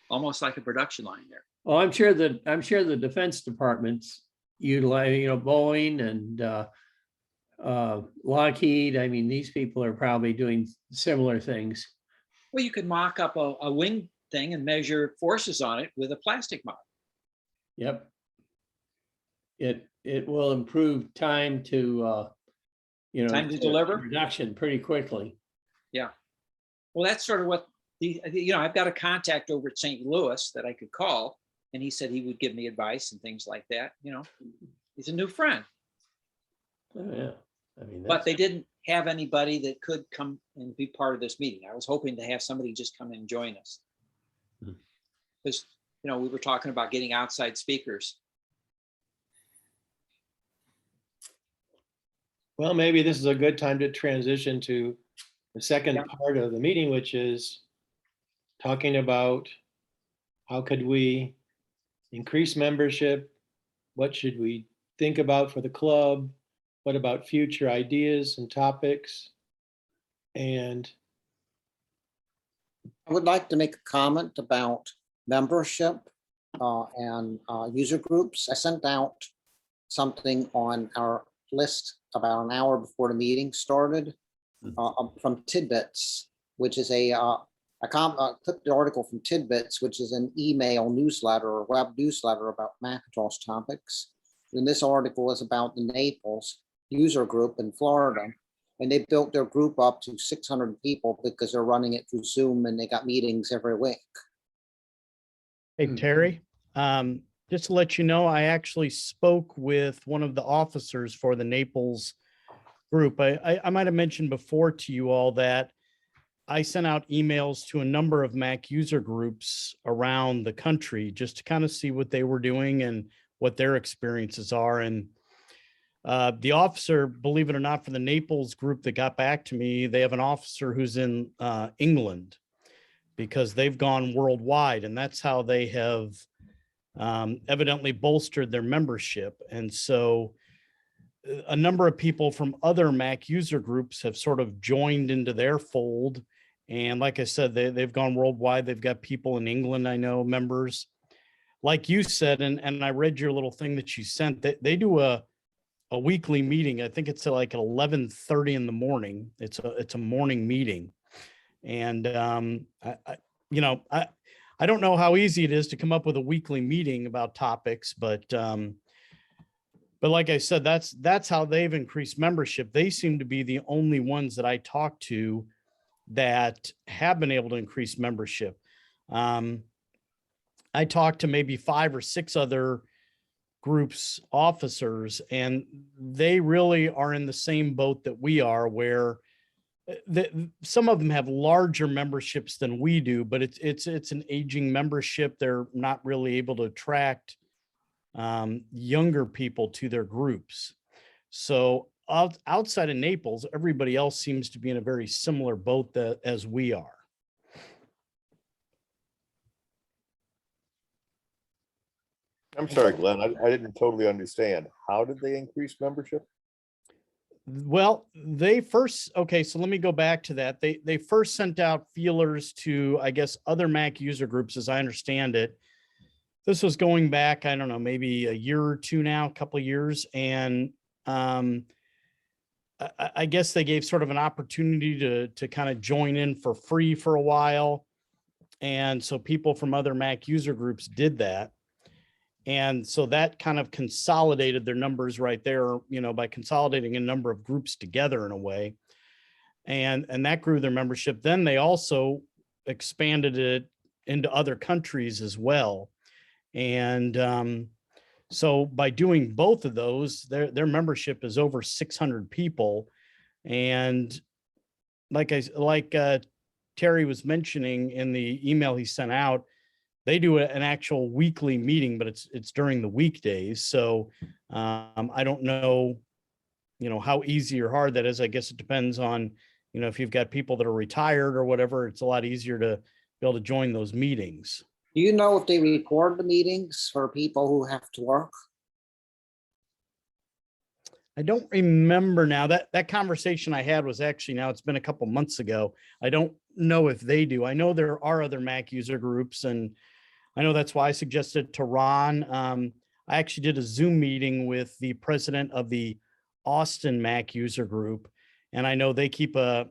Almost like a production line there. Well, I'm sure the Defense Departments utilize, Boeing and Lockheed. I mean, these people are probably doing similar things. Well, you could mock up a wing thing and measure forces on it with a plastic model. Yep. It will improve time to time to deliver production pretty quickly. Yeah. Well, that's sort of what I've got a contact over at St. Louis that I could call, and he said he would give me advice and things like that. He's a new friend. Oh, yeah. I mean, but they didn't have anybody that could come and be part of this meeting. I was hoping to have somebody just come and join us. Because, we were talking about getting outside speakers. Well, maybe this is a good time to transition to the second part of the meeting, which is talking about how could we increase membership? What should we think about for the club? What about future ideas and topics? And I would like to make a comment about membership and user groups. I sent out something on our list about an hour before the meeting started from Tidbits, which is I clipped the article from Tidbits, which is an email newsletter or web newsletter about Macintosh topics. And this article is about the Naples user group in Florida. And they built their group up to 600 people because they're running it through Zoom, and they got meetings every week. Hey, Terry, just to let you know, I actually spoke with one of the officers for the Naples group. I might have mentioned before to you all that I sent out emails to a number of Mac user groups around the country just to kind of see what they were doing and what their experiences are. And the officer, believe it or not, for the Naples group that got back to me, they have an officer who's in England, because they've gone worldwide, and that's how they have evidently bolstered their membership. And so a number of people from other Mac user groups have sort of joined into their fold, And like I said, they've gone worldwide. They've got people in England, I know, members. Like you said, and I read your little thing that you sent, they do a weekly meeting. I think it's like at 11:30 in the morning. It's a morning meeting. And I don't know how easy it is to come up with a weekly meeting about topics, but like I said, that's how they've increased membership. They seem to be the only ones that I talk to that have been able to increase membership. I talked to maybe 5 or 6 other groups officers, and they really are in the same boat that we are, where some of them have larger memberships than we do, but it's an aging membership. They're not really able to attract younger people to their groups. So outside of Naples, everybody else seems to be in a very similar boat as we are. I'm sorry, Glenn, I didn't totally understand. How did they increase membership? Well, okay, so let me go back to that. They first sent out feelers to, I guess, other Mac user groups, as I understand it. This was going back, I don't know, maybe a year or two now, a couple of years. And I guess they gave sort of an opportunity to kind of join in for free for a while. And so people from other Mac user groups did that. And so that kind of consolidated their numbers right there, by consolidating a number of groups together in a way. And that grew their membership. Then they also expanded it into other countries as well. And so by doing both of those, their membership is over 600 people. And like Terry was mentioning in the email he sent out, they do an actual weekly meeting, but it's during the weekdays. So I don't know, how easy or hard that is. I guess it depends on, if you've got people that are retired or whatever, it's a lot easier to be able to join those meetings. Do you know if they record the meetings for people who have to work? I don't remember now. That conversation I had was actually, now it's been a couple months ago. I don't know if they do. I know there are other Mac user groups, and I know that's why I suggested to Ron. I actually did a Zoom meeting with the president of the Austin Mac user group, and I know they keep a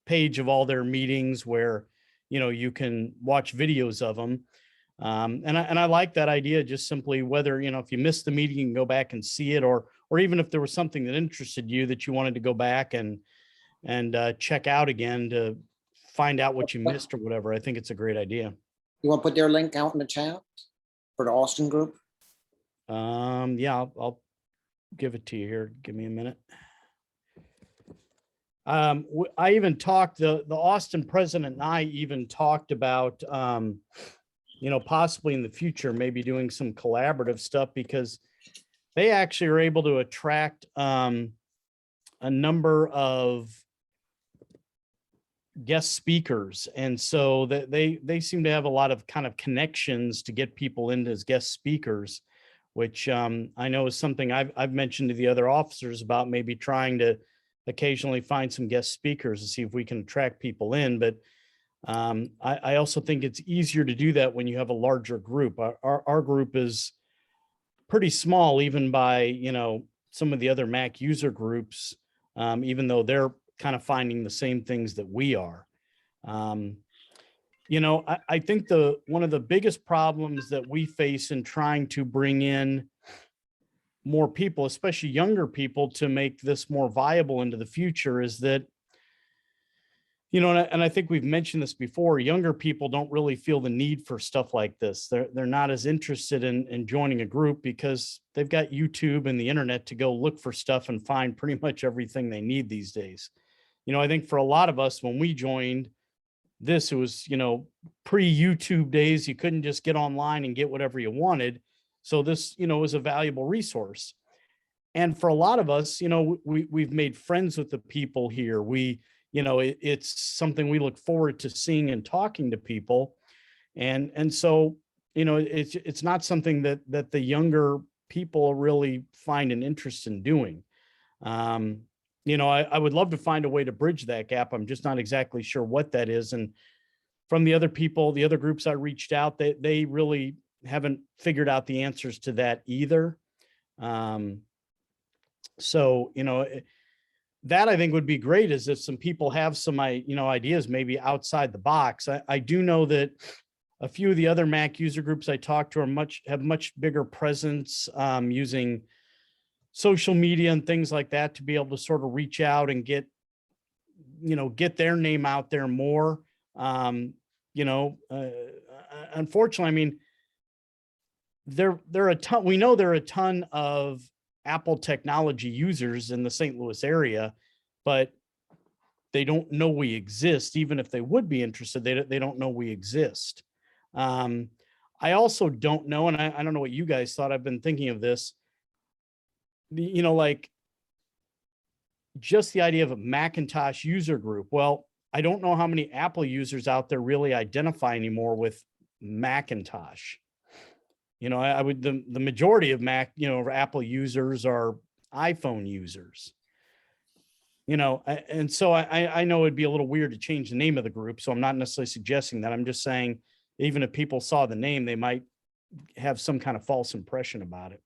page of all their meetings where you can watch videos of them. And I like that idea, just simply whether, if you missed the meeting, you can go back and see it, or even if there was something that interested you that you wanted to go back and check out again to find out what you missed or whatever. I think it's a great idea. You want to put their link out in the chat for the Austin group? Yeah, I'll give it to you here. Give me a minute. I even talked, the Austin president and I even talked about, possibly in the future, maybe doing some collaborative stuff, because they actually are able to attract a number of guest speakers. And so that they seem to have a lot of kind of connections to get people in as guest speakers, which I know is something I've mentioned to the other officers about, maybe trying to occasionally find some guest speakers to see if we can attract people in. But I also think it's easier to do that when you have a larger group. Our group is pretty small, even by, some of the other Mac user groups, even though they're kind of finding the same things that we are. I think one of the biggest problems that we face in trying to bring in more people, especially younger people, to make this more viable into the future is that, and I think we've mentioned this before, younger people don't really feel the need for stuff like this. They're not as interested in joining a group because they've got YouTube and the internet to go look for stuff and find pretty much everything they need these days. I think for a lot of us, when we joined this, it was, pre-YouTube days. You couldn't just get online and get whatever you wanted. So this, was a valuable resource. And for a lot of us, we've made friends with the people here. It's something we look forward to seeing and talking to people. And so, it's not something that the younger people really find an interest in doing. you know, I would love to find a way to bridge that gap. I'm just not exactly sure what that is. And from the other people, the other groups I reached out, they really haven't figured out the answers to that either. So, you know, that I think would be great is if some people have some, ideas maybe outside the box. I do know that a few of the other Mac user groups I talked to have much bigger presence, using social media and things like that to be able to sort of reach out and get their name out there more. Unfortunately, I mean, there are a ton, we know there are a ton of Apple technology users in the St. Louis area, but they don't know we exist. Even if they would be interested, they don't know we exist. I also don't know, and I don't know what you guys thought. I've been thinking of this, like just the idea of a Macintosh user group. Well, I don't know how many Apple users out there really identify anymore with Macintosh. I would, the majority of Apple users are iPhone users. And so I know it'd be a little weird to change the name of the group. So I'm not necessarily suggesting that. I'm just saying, even if people saw the name, they might have some kind of false impression about it.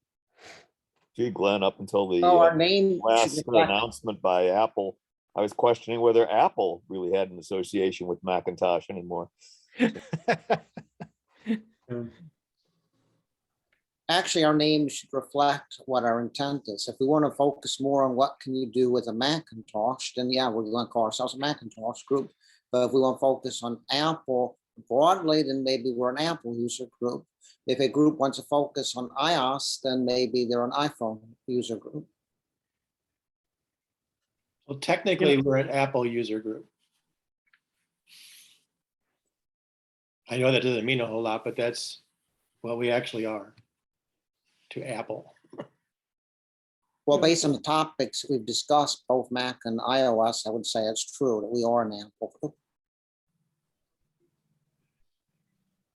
Gee, Glenn, up until the our name should last reflect- announcement by Apple, I was questioning whether Apple really had an association with Macintosh anymore. Actually, our name should reflect what our intent is. If we want to focus more on what can you do with a Macintosh, then yeah, we're going to call ourselves a Macintosh group. But if we want to focus on Apple broadly, then maybe we're an Apple user group. If a group wants to focus on iOS, then maybe they're an iPhone user group. Well, technically, we're an Apple user group. I know that doesn't mean a whole lot, but that's what we actually are to Apple. Well, based on the topics we've discussed, both Mac and iOS, I would say it's true that we are an Apple group.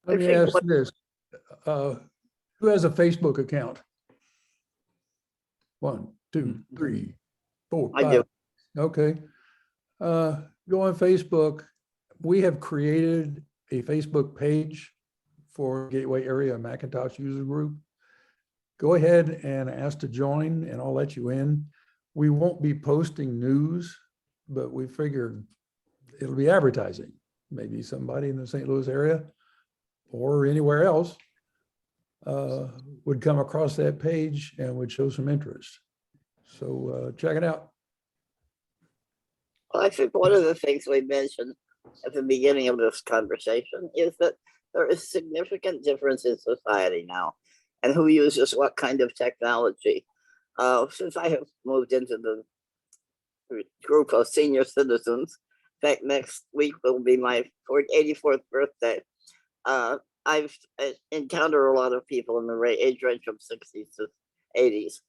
Let me ask this. Who has a Facebook account? 1, 2, 3, 4, 5. I do. Okay. Go on Facebook. We have created a Facebook page for Gateway Area Macintosh User Group. Go ahead and ask to join and I'll let you in. We won't be posting news, but we figured it'll be advertising. Maybe somebody in the St. Louis area or anywhere else would come across that page and would show some interest. So check it out. Well, I think one of the things we mentioned at the beginning of this conversation is that there is significant difference in society now and who uses what kind of technology. Since I have moved into the group of senior citizens, in fact, next week will be my 84th birthday. I've encountered a lot of people in the age range from 60s to 80s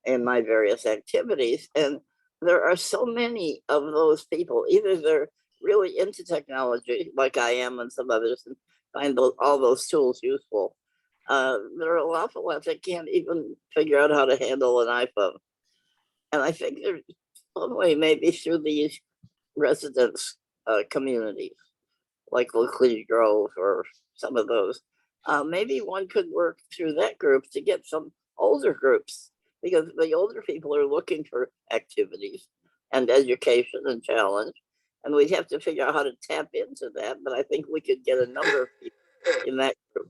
in my various activities. And there are so many of those people, either they're really into technology like I am and some others and find all those tools useful. There are an awful lot that can't even figure out how to handle an iPhone. And I think there's one way maybe through these residents communities like Laclede Grove or some of those. Maybe one could work through that group to get some older groups because the older people are looking for activities and education and challenge. And we'd have to figure out how to tap into that. But I think we could get a number of people in that group.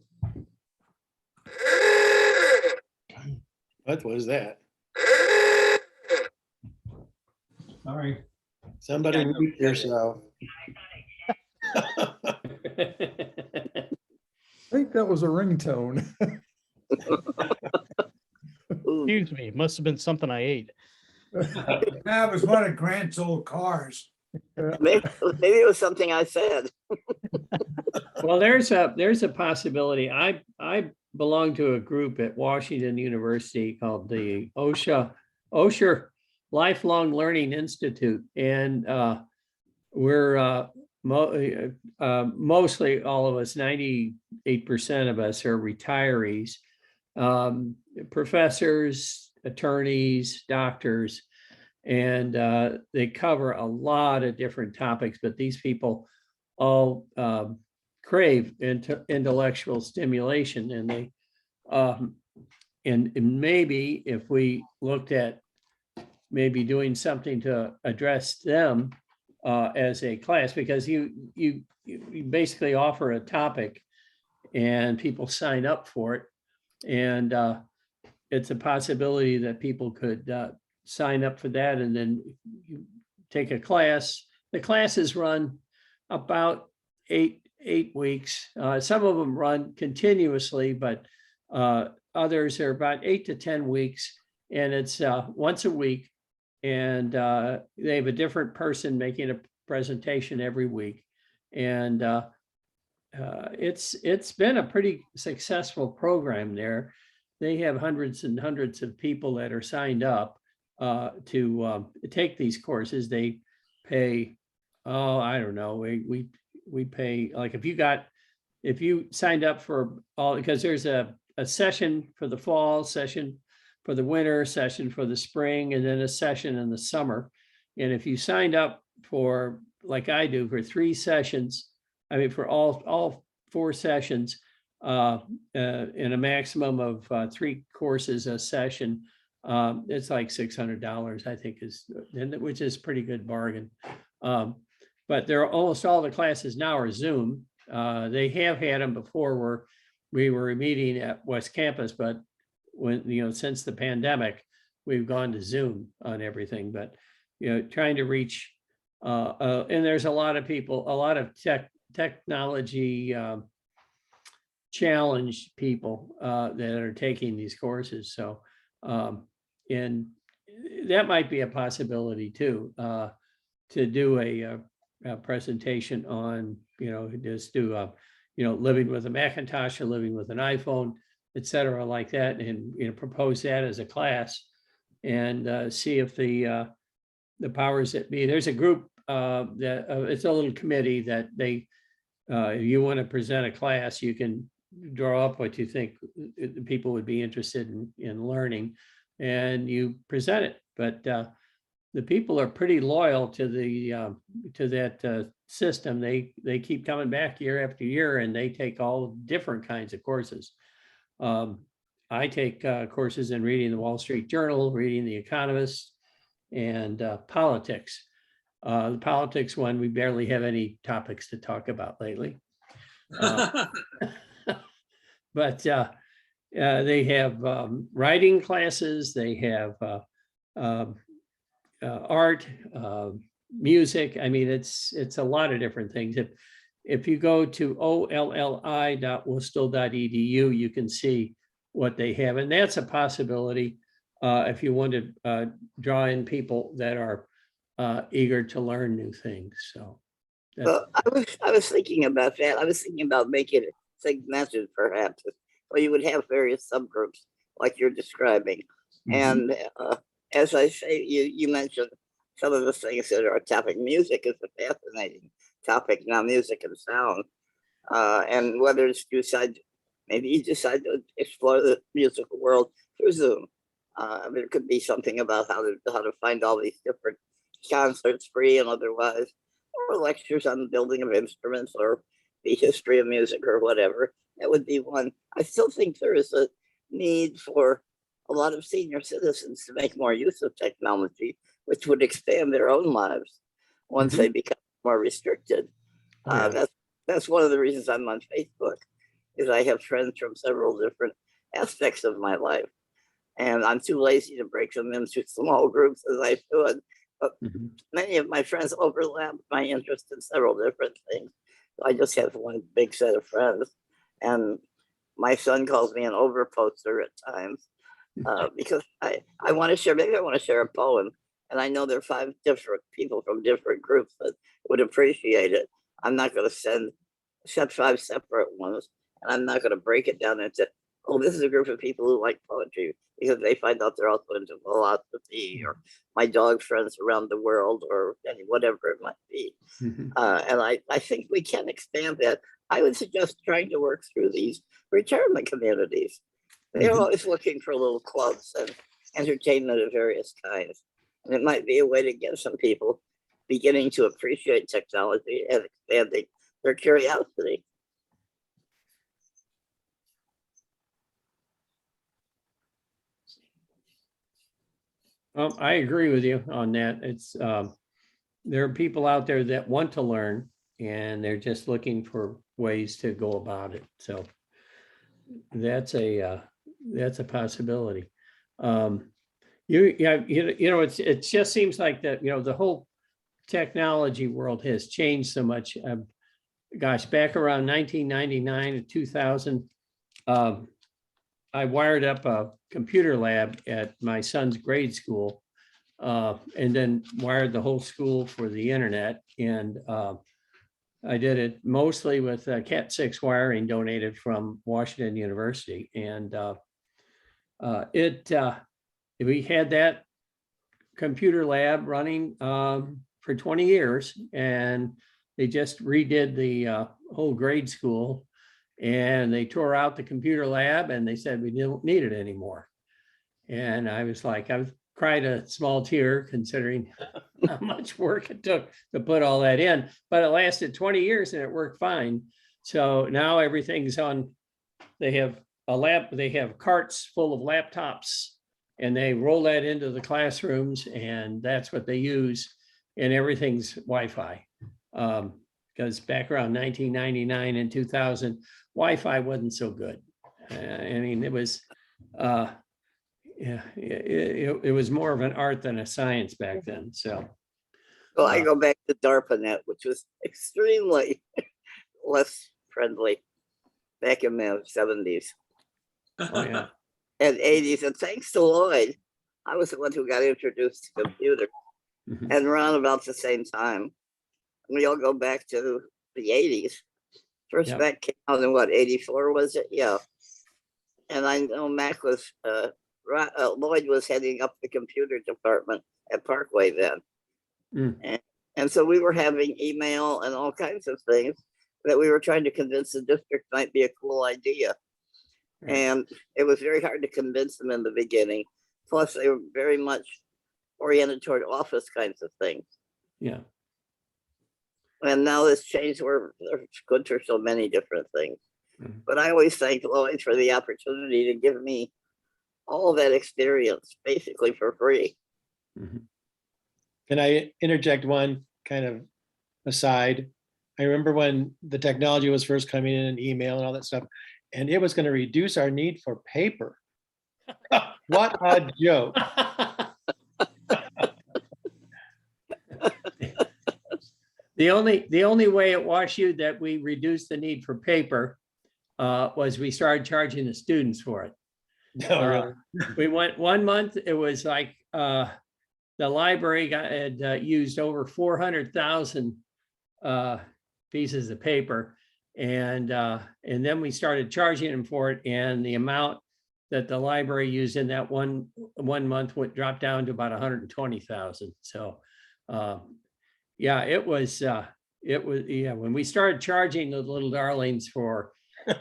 What was that? Sorry. Somebody mute yourself. I think that was a ringtone. Excuse me, must have been something I ate. That was one of Grant's old cars. Maybe it was something I said. Well, there's a possibility. I belong to a group at Washington University called the OSHA Lifelong Learning Institute, and we're mostly all of us, 98% of us are retirees, professors, attorneys, doctors, And they cover a lot of different topics, but these people all crave intellectual stimulation, and they and maybe if we looked at maybe doing something to address them as a class, because you basically offer a topic and people sign up for it, and it's a possibility that people could sign up for that, and then you take a class. The classes run about eight weeks. Some of them run continuously, but others are about 8 to 10 weeks, and it's once a week. And they have a different person making a presentation every week. And it's been a pretty successful program there. They have hundreds and hundreds of people that are signed up to take these courses. They pay, I don't know, we pay, like if you signed up for all, because there's a session for the fall, session for the winter, session for the spring, and then a session in the summer. And if you signed up for, like I do, for 3 sessions, I mean, for all 4 sessions, in a maximum of 3 courses a session, it's like $600, I think, which is pretty good bargain. But almost all the classes now are Zoom. They have had them before where we were meeting at West Campus, but since the pandemic, we've gone to Zoom on everything. But trying to reach, and there's a lot of people, a lot of technology challenged people that are taking these courses. So, and that might be a possibility too, to do a presentation on, just do living with a Macintosh or living with an iPhone, et cetera, like that, and propose that as a class, and see if the powers that be. There's a group that it's a little committee that they, if you want to present a class, you can draw up what you think people would be interested in learning, and you present it. But the people are pretty loyal to that system. They keep coming back year after year, and they take all different kinds of courses. I take courses in reading the Wall Street Journal, reading The Economist, and politics. The politics one, we barely have any topics to talk about lately. But they have writing classes, they have art, music. I mean, it's a lot of different things. If you go to olli.worcester.edu, you can see what they have, and that's a possibility if you want to draw in people that are eager to learn new things. So, I was thinking about that. I was thinking about making it segmented, perhaps, where you would have various subgroups like you're describing. And as I say, you mentioned some of the things that are topic. Music is a fascinating topic now, music and sound. And whether it's maybe you decide to explore the musical world through Zoom. There could be something about how to find all these different concerts, free and otherwise, or lectures on the building of instruments or the history of music or whatever. That would be one. I still think there is a need for a lot of senior citizens to make more use of technology, which would expand their own lives once they become more restricted. That's one of the reasons I'm on Facebook, is I have friends from several different aspects of my life, and I'm too lazy to break them into small groups as I should. But many of my friends overlap my interest in several different things. So I just have one big set of friends, and my son calls me an overposter at times because I want to share. Maybe I want to share a poem, and I know there are 5 different people from different groups that would appreciate it. I'm not going to set 5 separate ones, and I'm not going to break it down into, oh, this is a group of people who like poetry, because they find out they're also into philosophy or my dog friends around the world or whatever it might be. And I think we can expand that. I would suggest trying to work through these retirement communities. They're always looking for little clubs and entertainment of various kinds. And it might be a way to get some people beginning to appreciate technology and expanding their curiosity. I agree with you on that. It's, there are people out there that want to learn and they're just looking for ways to go about it. So that's a possibility. It just seems like that, the whole technology world has changed so much. Gosh, back around 1999 to 2000, I wired up a computer lab at my son's grade school, and then wired the whole school for the internet. And I did it mostly with Cat 6 wiring donated from Washington University. And we had that computer lab running for 20 years, and they just redid the whole grade school, and they tore out the computer lab and they said we didn't need it anymore. And I was like, I cried a small tear considering how much work it took to put all that in, but it lasted 20 years and it worked fine. So now everything's on, they have a lab, they have carts full of laptops, and they roll that into the classrooms, and that's what they use, and everything's Wi-Fi. Because back around 1999 and 2000, Wi-Fi wasn't so good. I mean, it was, it was more of an art than a science back then. So, well, I go back to DARPANET, which was extremely less friendly back in the 70s. Oh, yeah. And 80s. And thanks to Lloyd, I was the one who got introduced to computers. And around about the same time, we all go back to the 80s. First Mac came out in what, 84 was it? Yeah. And I know Mac was, Lloyd was heading up the computer department at Parkway then. And so we were having email and all kinds of things that we were trying to convince the district might be a cool idea. And it was very hard to convince them in the beginning. Plus, they were very much oriented toward office kinds of things. Yeah. And now it's changed where they're good for so many different things. But I always thank Lloyd for the opportunity to give me all of that experience basically for free. Can I interject one kind of aside? I remember when the technology was first coming in, email and all that stuff, and it was going to reduce our need for paper. What a joke. The only way at WashU that we reduced the need for paper was we started charging the students for it. Oh, really? We went 1 month, it was like the library had used over 400,000 pieces of paper. And then we started charging them for it, and the amount that the library used in that one month would drop down to about 120,000. So yeah, it was when we started charging the little darlings for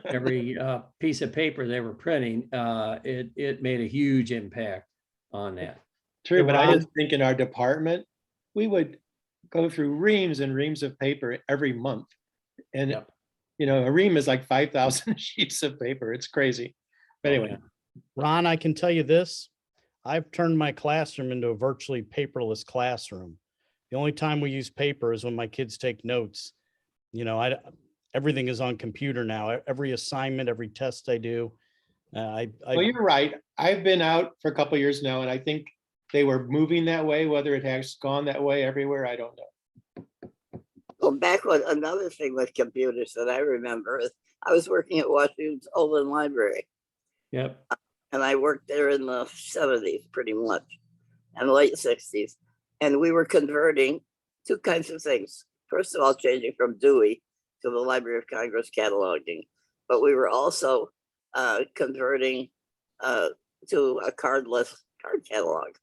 every piece of paper they were printing, it made a huge impact on that. True, but I just think in our department, we would go through reams and reams of paper every month. And a ream is like 5,000 sheets of paper. It's crazy. But anyway. Ron, I can tell you this. I've turned my classroom into a virtually paperless classroom. The only time we use paper is when my kids take notes. Everything is on computer now. Every assignment, every test I do. Well, you're right. I've been out for a couple of years now, and I think they were moving that way. Whether it has gone that way everywhere, I don't know. Well, back when another thing with computers that I remember is I was working at Washington's Olin Library. Yep. And I worked there in the 70s pretty much, and late 60s. And we were converting two kinds of things. First of all, changing from Dewey to the Library of Congress cataloging. But we were also converting to a cardless card catalog.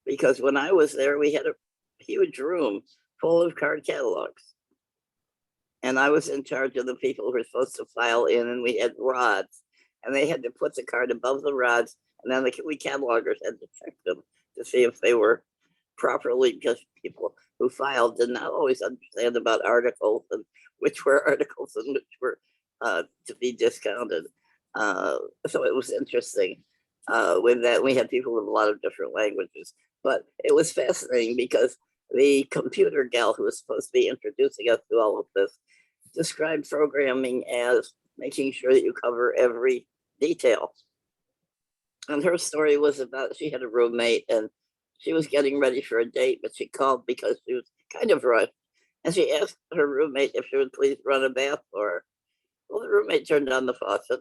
Because when I was there, we had a huge room full of card catalogs. And I was in charge of the people who were supposed to file in, and we had rods. And they had to put the card above the rods, and then we catalogers had to check them to see if they were properly because people who filed did not always understand about articles and which were articles and which were to be discounted. So it was interesting with that. We had people with a lot of different languages, but it was fascinating because the computer gal who was supposed to be introducing us to all of this described programming as making sure that you cover every detail. And her story was about, she had a roommate and she was getting ready for a date, but she called because she was kind of rushed. And she asked her roommate if she would please run a bath for her. Well, the roommate turned on the faucet.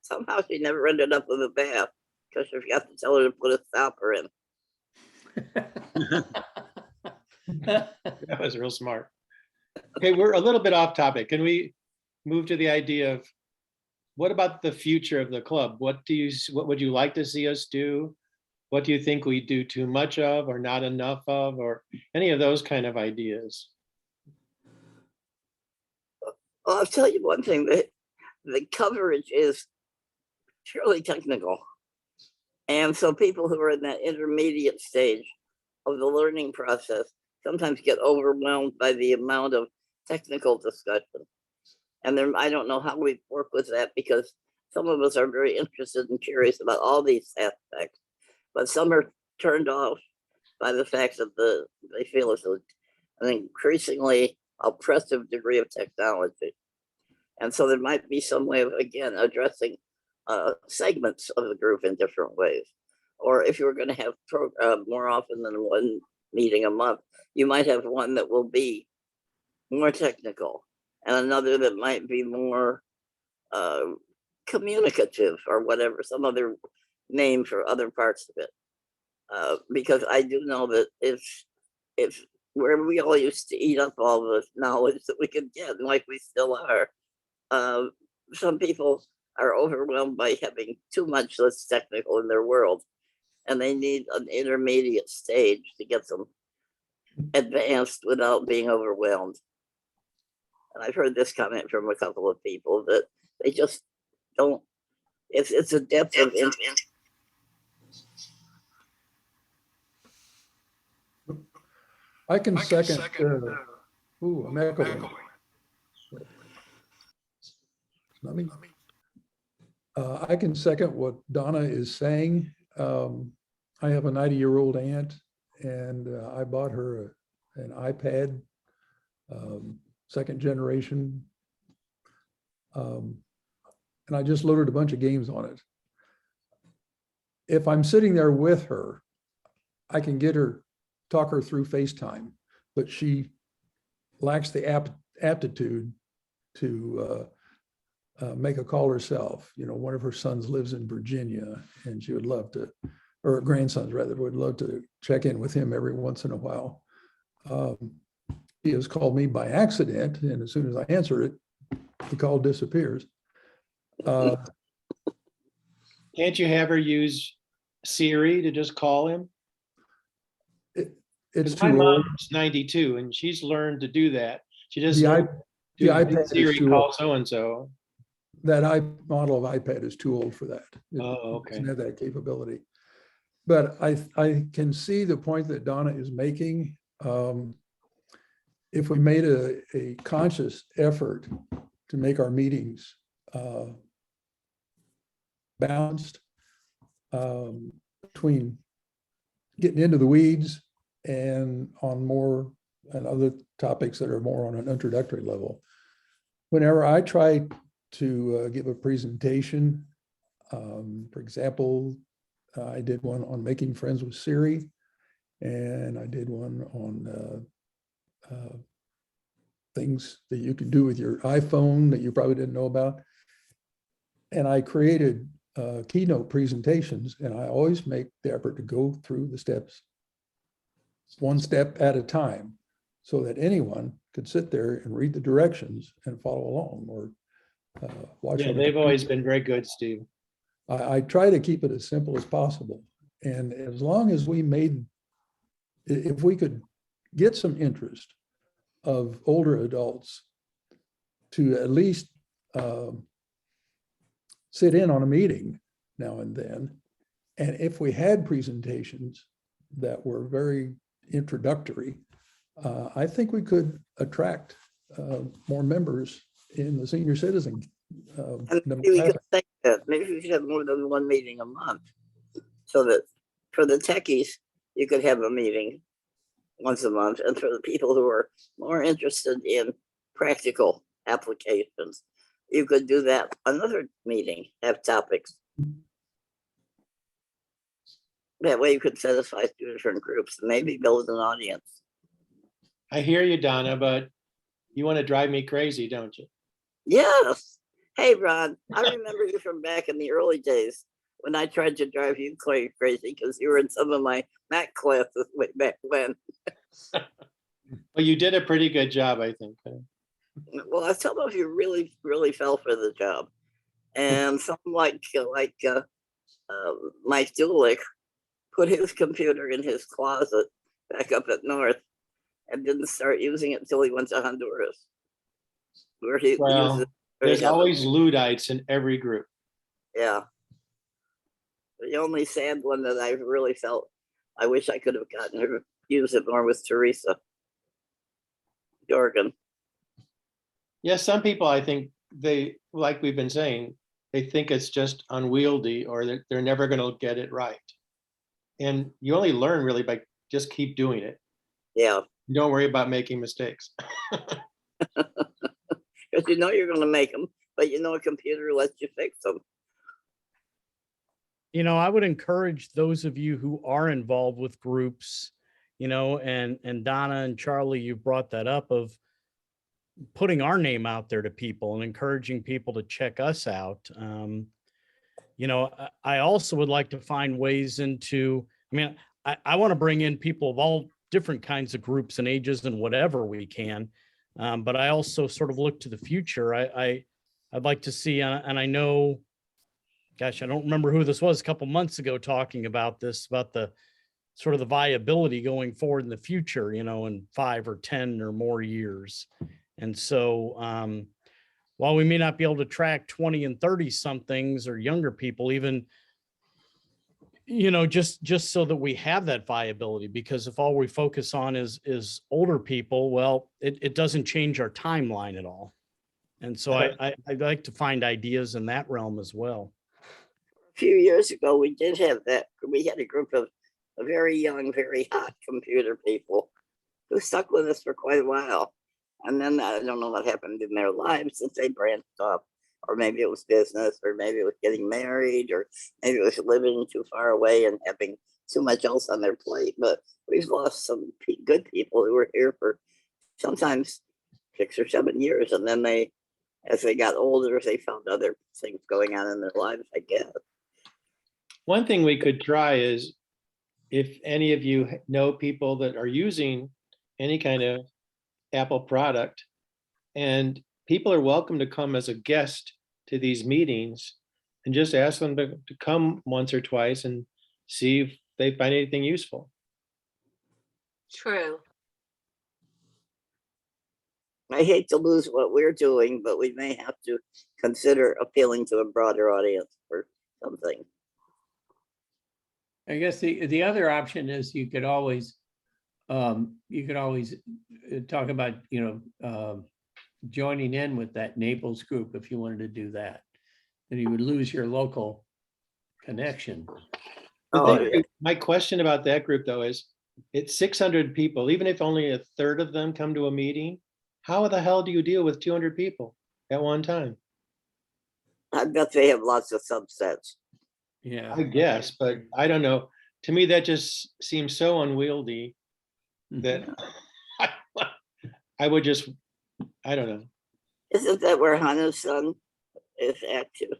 Somehow she never ended up with a bath because she forgot to tell her to put a stopper in. That was real smart. Okay, we're a little bit off topic. Can we move to the idea of what about the future of the club? What would you like to see us do? What do you think we do too much of or not enough of, or any of those kind of ideas? Well, I'll tell you one thing, that the coverage is purely technical. And so people who are in that intermediate stage of the learning process sometimes get overwhelmed by the amount of technical discussion. And then I don't know how we work with that because some of us are very interested and curious about all these aspects, but some are turned off by the fact that they feel it's an increasingly oppressive degree of technology. And so there might be some way of, again, addressing segments of the group in different ways. Or if you're going to have more often than one meeting a month, you might have one that will be more technical and another that might be more communicative or whatever, some other name for other parts of it. Because I do know that if where we all used to eat up all the knowledge that we could get, like we still are, some people are overwhelmed by having too much that's technical in their world, and they need an intermediate stage to get them advanced without being overwhelmed. And I've heard this comment from a couple of people that they just don't, it's a depth of I can second, I'm echoing. Let me, I can second what Donna is saying. I have a 90-year-old aunt, and I bought her an iPad, second generation. And I just loaded a bunch of games on it. If I'm sitting there with her, I can talk her through FaceTime, but she lacks the aptitude to make a call herself. You know, one of her sons lives in Virginia, and she would love to, or grandsons rather, would love to check in with him every once in a while. He has called me by accident, and as soon as I answer it, the call disappears. Can't you have her use Siri to just call him? It's my too old. mom's 92 and she's learned to do that. She just The iPad is Siri too call old. so-and-so. That model of iPad is too old for that. It doesn't have that capability. But I can see the point that Donna is making. If we made a conscious effort to make our meetings balanced between getting into the weeds and on other topics that are more on an introductory level. Whenever I try to give a presentation, for example, I did one on making friends with Siri, and I did one on things that you can do with your iPhone that you probably didn't know about. And I created keynote presentations, and I always make the effort to go through the steps one step at a time so that anyone could sit there and read the directions and follow along or watch. Yeah, they've always been very good, Steve. I try to keep it as simple as possible. And as long as if we could get some interest of older adults to at least sit in on a meeting now and then, and if we had presentations that were very introductory, I think we could attract more members in the senior citizen. And maybe we could think that maybe we should have more than one meeting a month. So that for the techies, you could have a meeting once a month. And for the people who are more interested in practical applications, you could do that another meeting, have topics. That way you could satisfy two different groups, and maybe build an audience. I hear you, Donna, but you want to drive me crazy, don't you? Yes. Hey, Ron, I remember you from back in the early days when I tried to drive you crazy because you were in some of my Mac classes way back when. Well, you did a pretty good job, I think. Well, some of you really, really fell for the job. And some like Mike Dulick put his computer in his closet back up at North and didn't start using it until he went to Honduras, where he Well, uses. there's always Luddites in every group. Yeah. The only sad one that I really felt I wish I could have gotten her to use it more was Teresa Jorgen. Yeah, some people, I think they, like we've been saying, they think it's just unwieldy or they're never going to get it right. And you only learn really by just keep doing it. Yeah. Don't worry about making mistakes. Because you know you're going to make them, but you know a computer lets you fix them. You know, I would encourage those of you who are involved with groups, you know, and Donna and Charlie, you brought that up, of putting our name out there to people and encouraging people to check us out. You know, I also would like to find ways into, I mean, I want to bring in people of all different kinds of groups and ages and whatever we can. But I also sort of look to the future. I'd like to see, and I know, gosh, I don't remember who this was a couple months ago talking about this, about the sort of the viability going forward in the future, you know, in 5 or 10 or more years. And so while we may not be able to track 20 and 30 somethings or younger people, even, you know, just so that we have that viability, because if all we focus on is older people, well, it doesn't change our timeline at all. And so I'd like to find ideas in that realm as well. A few years ago, we did have that. We had a group of very young, very hot computer people who stuck with us for quite a while. And then I don't know what happened in their lives since they branched off, or maybe it was business, or maybe it was getting married, or maybe it was living too far away and having too much else on their plate. But we've lost some good people who were here for sometimes 6 or 7 years. And then they, as they got older, they found other things going on in their lives, I guess. One thing we could try is, if any of you know people that are using any kind of Apple product, and people are welcome to come as a guest to these meetings, and just ask them to come once or twice and see if they find anything useful. True. I hate to lose what we're doing, but we may have to consider appealing to a broader audience for something. I guess the other option is you could always talk about, you know, joining in with that Naples group if you wanted to do that. Then you would lose your local connection. My question about that group though is, it's 600 people. Even if only a third of them come to a meeting, how the hell do you deal with 200 people at one time? I bet they have lots of subsets. Yeah, I guess, but I don't know. To me, that just seems so unwieldy that I would just, I don't know. Isn't that where Hannah's son is active?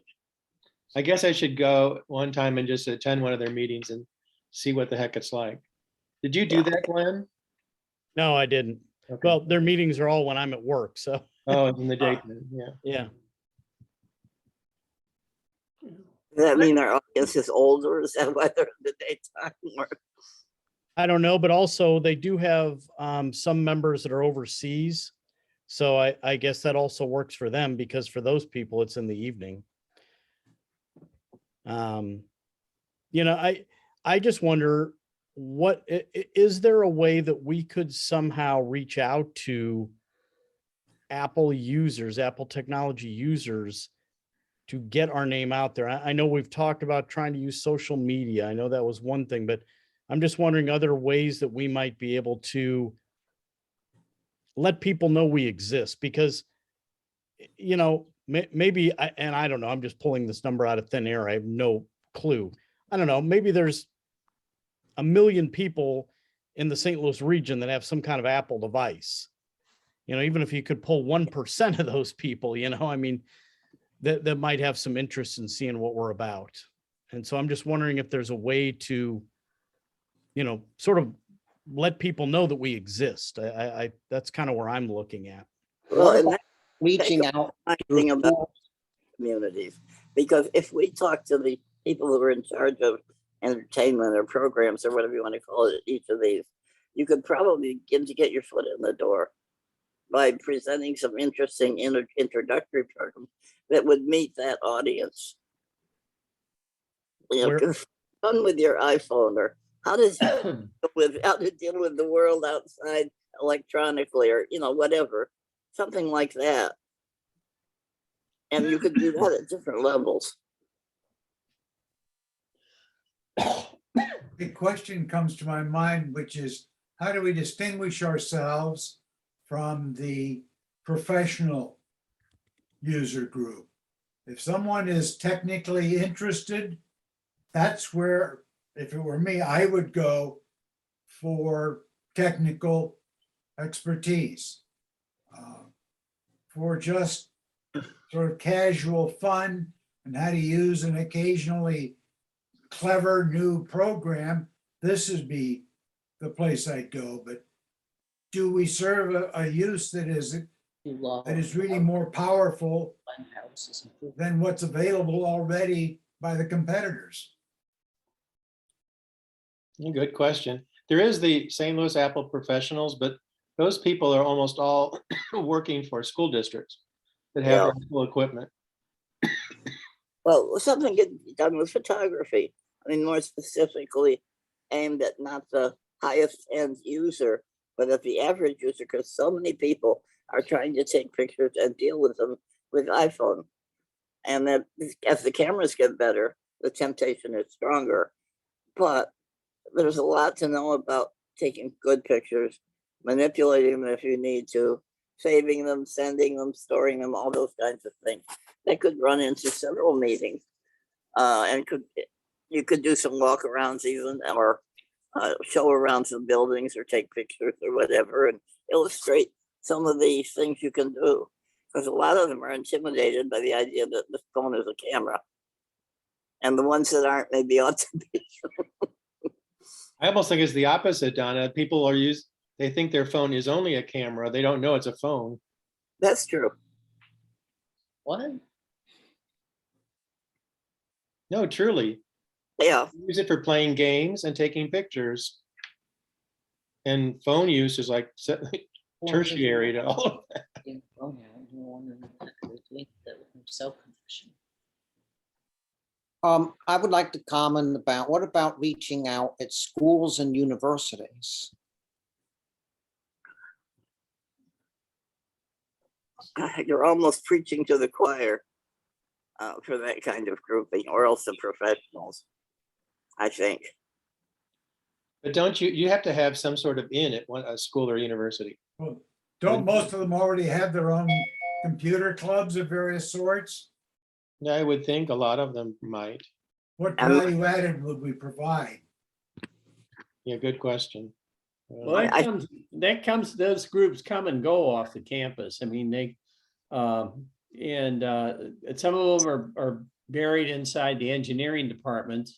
I guess I should go one time and just attend one of their meetings and see what the heck it's like. Did you do that, Glenn? No, I didn't. Okay. Well, their meetings are all when I'm at work, so. Oh, it's in the daytime, yeah. Yeah. Does that mean our audience is older? Is that why they're in the daytime? Or? I don't know, but also they do have some members that are overseas. So I guess that also works for them, because for those people, it's in the evening. You know, I just wonder is there a way that we could somehow reach out to Apple users, Apple technology users, to get our name out there? I know we've talked about trying to use social media. I know that was one thing, but I'm just wondering other ways that we might be able to let people know we exist, because, you know, maybe, and I don't know, I'm just pulling this number out of thin air. I have no clue. I don't know, maybe there's 1 million people in the St. Louis region that have some kind of Apple device. You know, even if you could pull 1% of those people, you know, I mean, that might have some interest in seeing what we're about. And so I'm just wondering if there's a way to, you know, sort of let people know that we exist. I that's kind of where I'm looking at. Well, and that's reaching out thing about communities, because if we talk to the people who are in charge of entertainment or programs or whatever you want to call it, each of these, you could probably begin to get your foot in the door by presenting some interesting introductory programs that would meet that audience. You know, 'cause fun with your iPhone, or how to deal with the world outside electronically, or you know, whatever, something like that. And you could do that at different levels. The question comes to my mind, which is, how do we distinguish ourselves from the professional user group? If someone is technically interested, that's where, if it were me, I would go for technical expertise. For just sort of casual fun and how to use an occasionally clever new program, this would be the place I'd go. But do we serve a use that is really more powerful than what's available already by the competitors? Good question. There is the St. Louis Apple Professionals, but those people are almost all working for school districts that have Apple equipment. Well, something could be done with photography. I mean, more specifically aimed at not the highest end user, but at the average user, because so many people are trying to take pictures and deal with them with iPhone. And that as the cameras get better, the temptation is stronger. But there's a lot to know about taking good pictures, manipulating them if you need to, saving them, sending them, storing them, all those kinds of things. They could run into several meetings, and you could do some walkarounds even, or show around some buildings, or take pictures or whatever, and illustrate some of these things you can do. Because a lot of them are intimidated by the idea that the phone is a camera, and the ones that aren't maybe ought to be. I almost think it's the opposite, Donna. People they think their phone is only a camera. They don't know it's a phone. That's true. What? No, truly. Yeah. Use it for playing games and taking pictures. And phone use is like tertiary to all of that. I would like to comment about, what about reaching out at schools and universities? You're almost preaching to the choir for that kind of grouping, or else the professionals, I think. But don't you have to have some sort of at a school or university? Well, don't most of them already have their own computer clubs of various sorts? I would think a lot of them might. What value added would we provide? Yeah, good question. Well, those groups come and go off the campus. I mean, they, and some of them are buried inside the engineering department.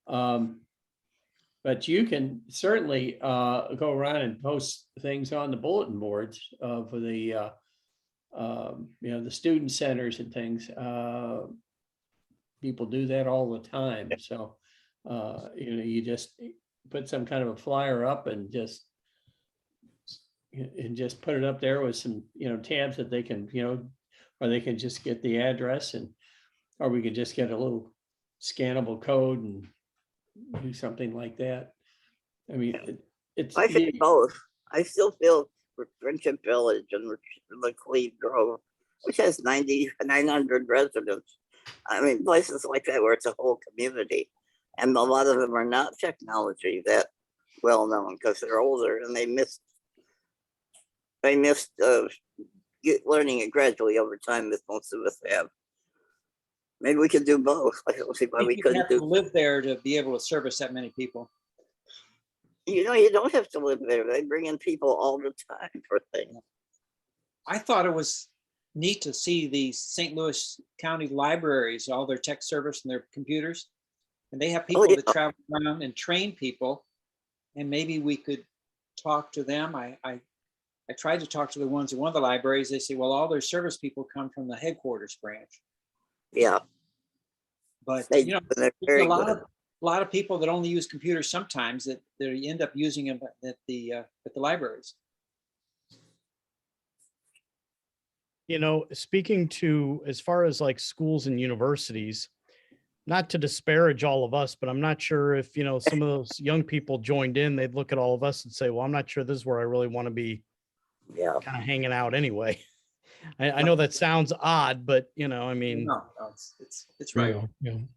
But you can certainly go around and post things on the bulletin boards for the, the student centers and things. People do that all the time. So, you just put some kind of a flyer up and just put it up there with some, tabs that they can, or they can just get the address, or we can just get a little scannable code and do something like that. I mean, it's. I think both. I still feel Friendship Village and McLean Grove, which has 900 residents. I mean, places like that where it's a whole community. And a lot of them are not technology that well known because they're older and they missed learning it gradually over time as most of us have. Maybe we could do both. I don't see why we You couldn't have to do. live there to be able to service that many people. You know, you don't have to live there. They bring in people all the time for things. I thought it was neat to see the St. Louis County libraries, all their tech service and their computers. And they have people that travel around and train people. And maybe we could talk to them. I tried to talk to the ones at one of the libraries. They say, well, all their service people come from the headquarters branch. Yeah. But They, you know, they're there's very a lot good. of people that only use computers sometimes that they end up using them at the libraries. You know, speaking to as far as like schools and universities, not to disparage all of us, but I'm not sure if, you know, some of those young people joined in, they'd look at all of us and say, well, I'm not sure this is where I really want to be kind of hanging out anyway. I know that sounds odd, but you know, I mean, No, it's right. Yeah. You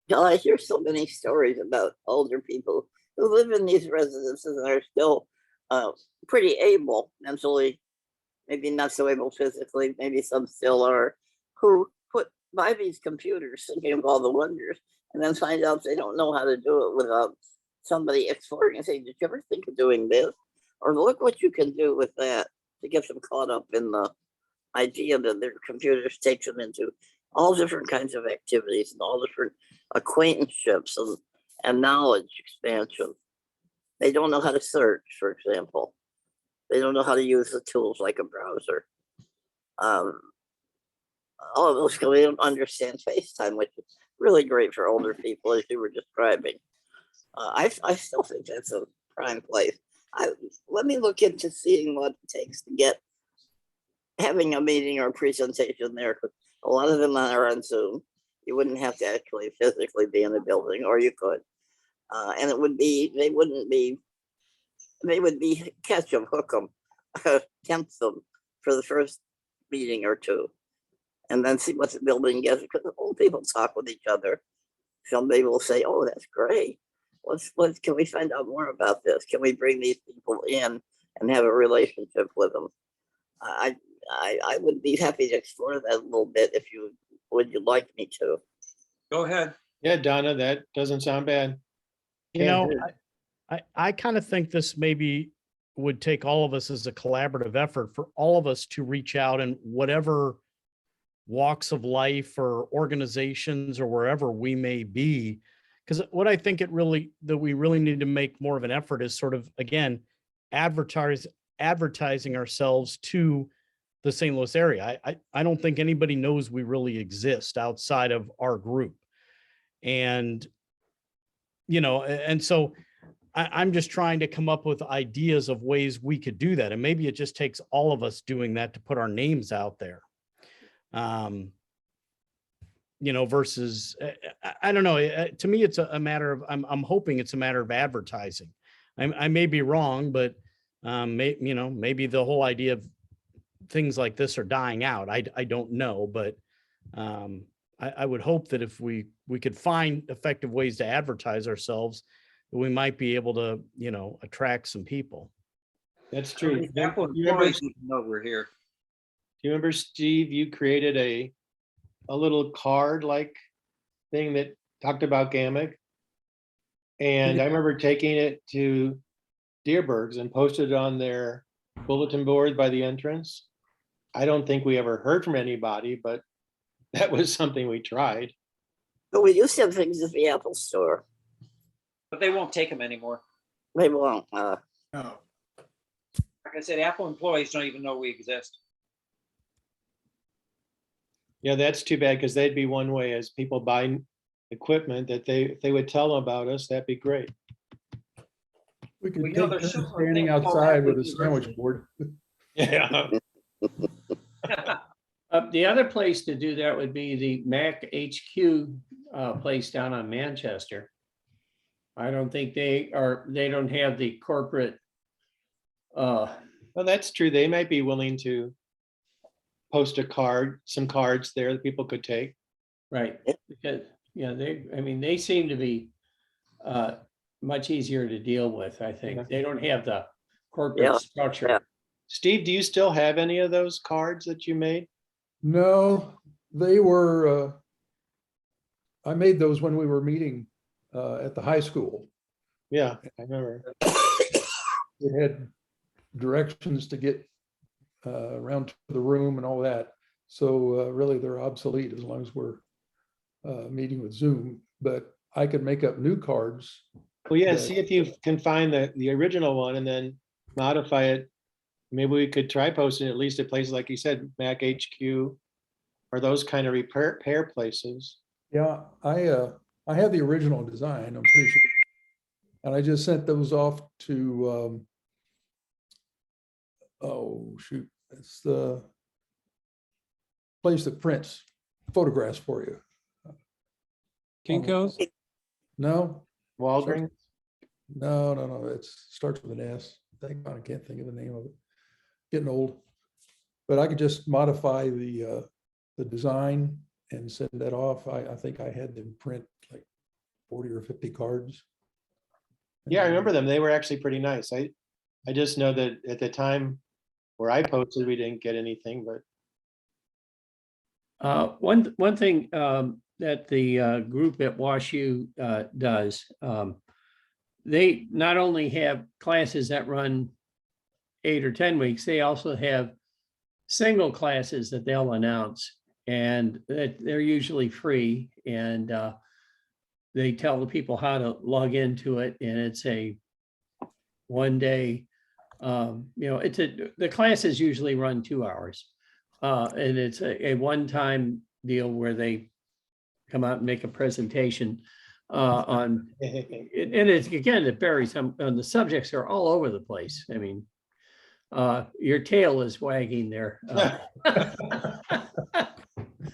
know, I hear so many stories about older people who live in these residences and are still pretty able mentally, maybe not so able physically, maybe some still are, who buy these computers thinking of all the wonders and then find out they don't know how to do it without somebody exploring and saying, did you ever think of doing this? Or look what you can do with that, to get them caught up in the idea that their computers take them into all different kinds of activities and all different acquaintanceships and knowledge expansion. They don't know how to search, for example. They don't know how to use the tools like a browser. All of those, they don't understand FaceTime, which is really great for older people, as you were describing. I still think that's a prime place. Let me look into seeing what it takes to get having a meeting or a presentation there, because a lot of them are on Zoom. You wouldn't have to actually physically be in the building, or you could. And it would be, they would be catch them, hook them, tempt them for the first meeting or two, and then see what the building gets, because old people talk with each other. Somebody will say, oh, that's great. Can we find out more about this? Can we bring these people in and have a relationship with them? I would be happy to explore that a little bit if you like me to. Go ahead. Yeah, Donna, that doesn't sound bad. you know, I kind of think this maybe would take all of us as a collaborative effort for all of us to reach out and whatever walks of life or organizations or wherever we may be. Because what I think that we really need to make more of an effort is sort of, again, advertising ourselves to the St. Louis area. I don't think anybody knows we really exist outside of our group. And, you know, and so I'm just trying to come up with ideas of ways we could do that. And maybe it just takes all of us doing that to put our names out there. You know, versus, I don't know. To me, it's a matter of, I'm hoping it's a matter of advertising. I may be wrong, but you know, maybe the whole idea of things like this are dying out. I don't know, but I would hope that if we could find effective ways to advertise ourselves, we might be able to, you know, attract some people. That's true. Do Apple employees need to know we're here. you remember, Steve, you created a little card like thing that talked about GAMUG? And I remember taking it to Deerbergs and posted it on their bulletin board by the entrance. I don't think we ever heard from anybody, but that was something we tried. But we used to have things at the Apple store. But they won't take them anymore. They won't. No. Like I said, Apple employees don't even know we exist. Yeah, that's too bad, because they'd be one way as people buy equipment that if they would tell them about us, that'd be great. We could Well, you know, take there's turns similar standing things called outside with Apple a sandwich University. board. Yeah. The other place to do that would be the Mac HQ place down on Manchester. I don't think they don't have the corporate. Well, that's true. They might be willing to post some cards there that people could take. Right, because, they seem to be much easier to deal with, I think. Yeah. They don't have the corporate structure. Steve, do you still have any of those cards that you made? No, they were, I made those when we were meeting at the high school. Yeah, I remember. It had directions to get around to the room and all that. So really they're obsolete as long as we're meeting with Zoom, but I could make up new cards. Well, yeah, that- see if you can find the original one and then modify it. Maybe we could try posting at least at places like you said, Mac HQ, or those kind of repair places. Yeah, I have the original design, I'm pretty sure. And I just sent those off to, oh, shoot, it's the place that prints photographs for you. Kinko's? No, Walgreens? no, it starts with an S. I can't think of the name of it. Getting old. But I could just modify the design and send that off. I think I had them print like 40 or 50 cards. Yeah, I remember them. They were actually pretty nice. I just know that at the time where I posted, we didn't get anything, but One thing that the group at WashU does, they not only have classes that run 8 or 10 weeks, they also have single classes that they'll announce, and that they're usually free, and they tell the people how to log into it, and it's a 1 day, the classes usually run 2 hours. And it's a one-time deal where they come out and make a presentation on, and it's, again, it varies, and the subjects are all over the place. I mean, your tail is wagging there.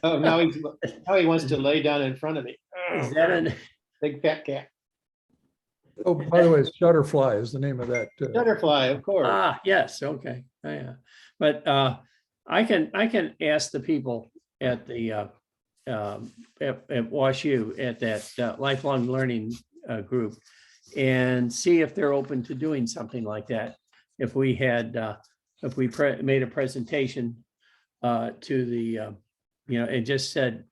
oh, now he wants to lay down in front of me. Is that an? Big fat cat. Oh, by the way, Shutterfly is the name of that. Butterfly, of course. Ah, yes, okay, yeah, but I can ask the people at the at WashU at that lifelong learning group and see if they're open to doing something like that. If we had made a presentation to the and just said,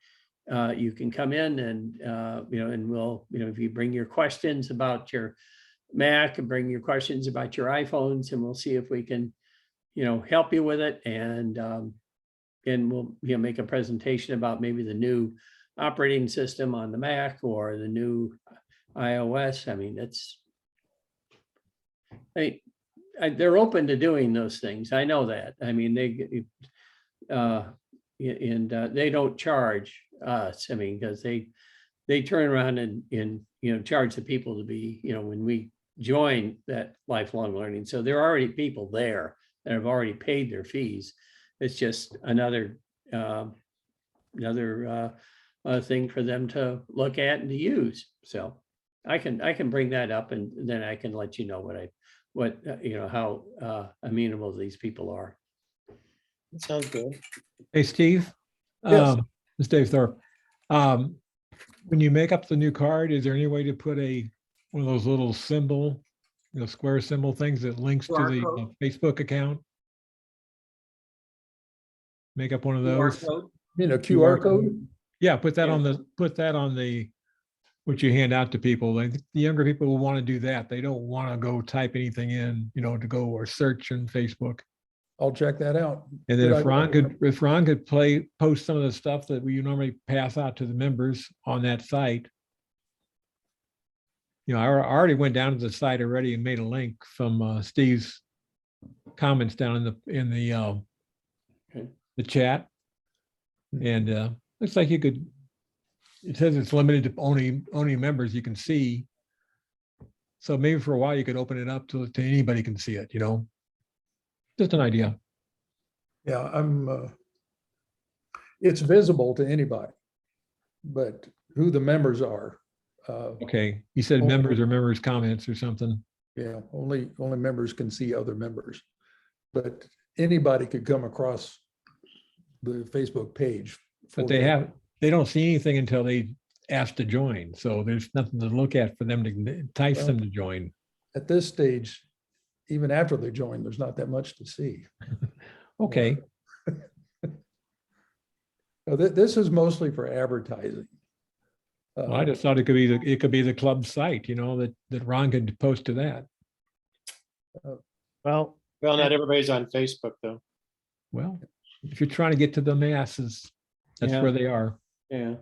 you can come in and and we'll, if you bring your questions about your Mac and bring your questions about your iPhones, and we'll see if we can help you with it, and we'll make a presentation about maybe the new operating system on the Mac or the new iOS. I mean, they're open to doing those things. I know that. I mean, they don't charge us. I mean, because they turn around and charge the people to be, when we join that lifelong learning. So there are already people there that have already paid their fees. It's just another thing for them to look at and to use. So I can bring that up, and then I can let you know how amenable these people are. That sounds good. Hey, Steve. Yes. It's Dave Thorpe. When you make up the new card, is there any way to put one of those little symbol, square symbol things that links to QR the code. Facebook account? Make up one of those. You mean a QR code? Yeah, put that on the what you hand out to people. The younger people will want to do that. They don't want to go type anything in, to go or search in Facebook. I'll check that out. And then Good if Ron could post some of the stuff that we normally pass out to the members on that site. I already went down to the site already and made a link from Steve's comments down in the chat. And looks like you could. It says it's limited to only members you can see. So maybe for a while you could open it up to anybody can see it. Just an idea. Yeah, it's visible to anybody, but who the members are, Okay, you said Only- members or members' comments or something. Yeah, only members can see other members. But anybody could come across the Facebook page. But for the- they don't see anything until they ask to join. So there's nothing to look at for them to entice Well- them to join. At this stage, even after they join, there's not that much to see. Okay, No, this is mostly for advertising. well, I just thought it could be the club site, you know, that Ron could post to that. Well, Well, not everybody's on Facebook though. Well, if you're trying to get to the masses, that's Yeah. where they are. Yeah.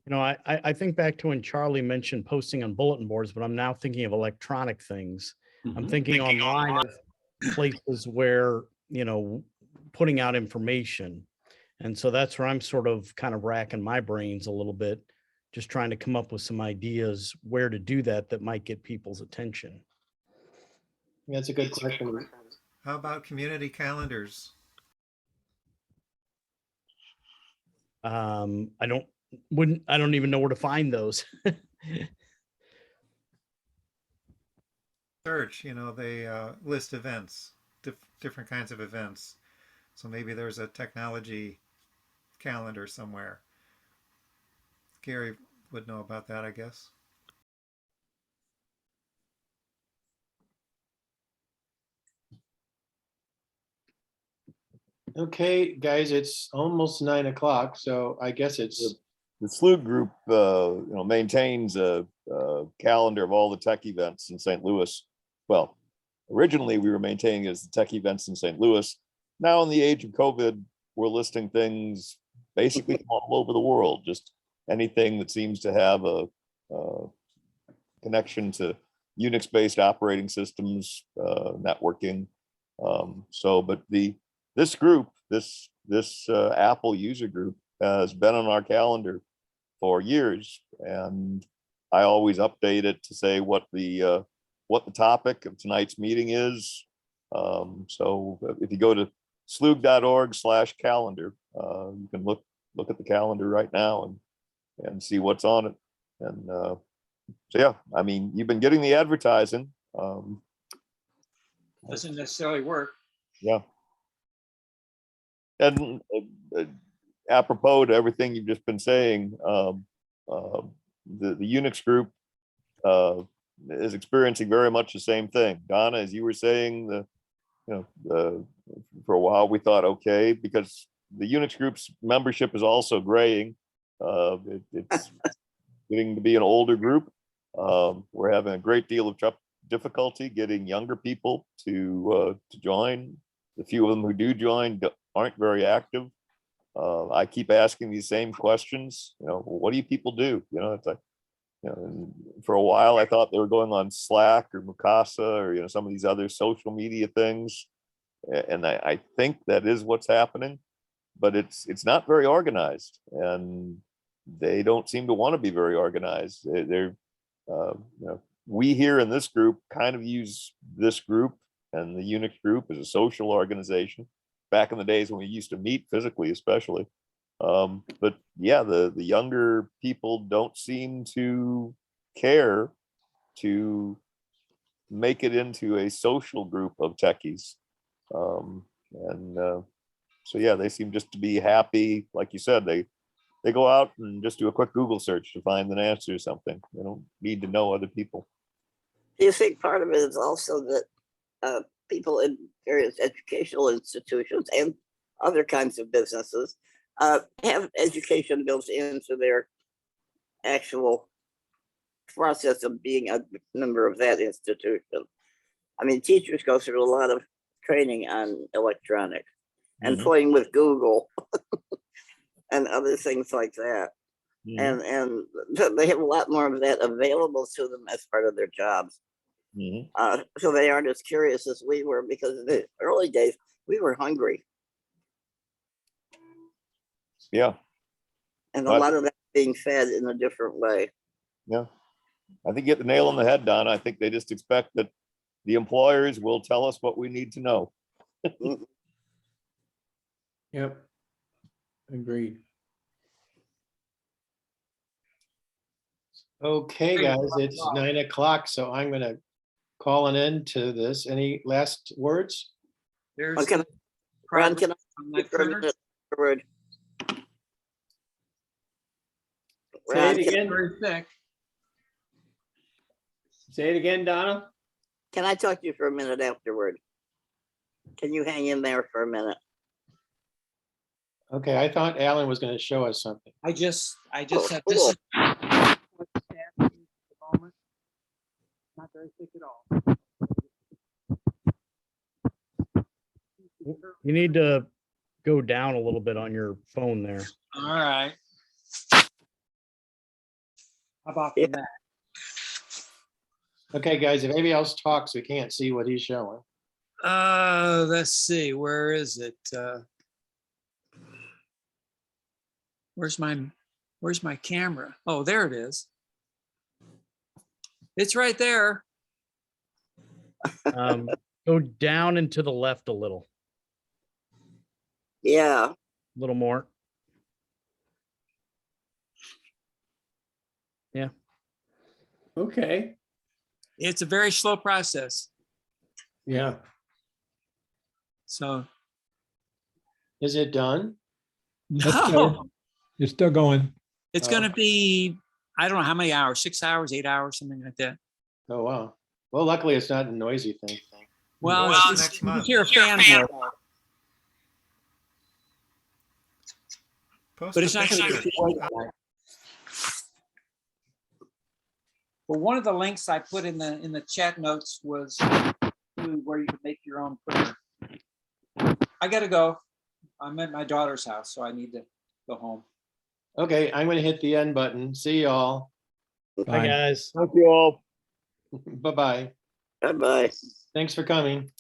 you know, I think back to when Charlie mentioned posting on bulletin boards, but I'm now thinking of electronic things. I'm thinking online of places where, you know, putting out information. And so that's where I'm sort of kind of racking my brains a little bit, just trying to come up with some ideas where to do that that might get people's attention. That's a good question. How about community calendars? I don't even know where to find those. Search, they list events, different kinds of events. So maybe there's a technology calendar somewhere. Gary would know about that, I guess. Okay, guys, it's almost 9 o'clock, so I guess it's, The SLUG group, maintains a calendar of all the tech events in St. Louis. Well, originally we were maintaining it as the tech events in St. Louis. Now in the age of COVID, we're listing things basically from all over the world, just anything that seems to have a connection to Unix-based operating systems, networking. But this group, this Apple user group has been on our calendar for years, and I always update it to say what the topic of tonight's meeting is. So if you go to slug.org/calendar, you can look at the calendar right now and see what's on it. And so yeah, I mean, you've been getting the advertising. Doesn't necessarily work. Yeah. And apropos to everything you've just been saying, the Unix group is experiencing very much the same thing. Donna, as you were saying, for a while we thought, okay, because the Unix group's membership is also graying. It's getting to be an older group. We're having a great deal of difficulty getting younger people to join. The few of them who do join aren't very active. I keep asking these same questions. What do you people do? It's like, and for a while I thought they were going on Slack or Mukasa or some of these other social media things, and I think that is what's happening, but it's not very organized, and they don't seem to want to be very organized. We here in this group kind of use this group and the Unix group as a social organization. Back in the days when we used to meet physically, especially. But yeah, the younger people don't seem to care to make it into a social group of techies. So yeah, they seem just to be happy. Like you said, they go out and just do a quick Google search to find an answer to something. They don't need to know other people. Do you think part of it is also that people in various educational institutions and other kinds of businesses have education built into their actual process of being a member of that institution? I mean, teachers go through a lot of training on electronics and playing with Google and other things like that. And they have a lot more of that available to them as part of their jobs. So they aren't as curious as we were, because in the early days we were hungry. Yeah. And a lot of that being fed in a different way. Yeah. I think you hit the nail on the head, Don. I think they just expect that the employers will tell us what we need to know. Yep. Agreed. Okay, Great. guys, it's 9 o'clock, so I'm gonna call an end to this. Any last words? There's Okay. the Ron, progress can I on my for a printer. minute afterward? Say Ron, it again. Very thick. Say it again, Donna. can I talk to you for a minute afterward? Can you hang in there for a minute? Okay, I thought Alan was gonna show us something. I just Oh, said this is cool. not very thick at all. You need to go down a little bit on your phone there. All right. How about Yeah. that? Okay, guys, if anybody else talks, we can't see what he's showing. Let's see, where is it? Where's my camera? Oh, there it is. It's right there. Go down and to the left a little Yeah, more. Yeah. Okay. It's a very slow process. Yeah. So Is it done? no, It's still going. it's gonna be, I don't know how many hours, 6 hours, 8 hours, something like that. Oh, wow. Well, luckily it's not a noisy thing. Well, Well, it's next you can month. hear a fan roll, Post but a it's not gonna picture. be. Well, one of the links I put in the chat notes was to where you can make your own printer. I gotta go. I'm at my daughter's house, so I need to go home. Okay, I'm gonna hit the end button. See y'all. Bye, guys. Thank you all. Bye-bye. bye-bye. Thanks for coming.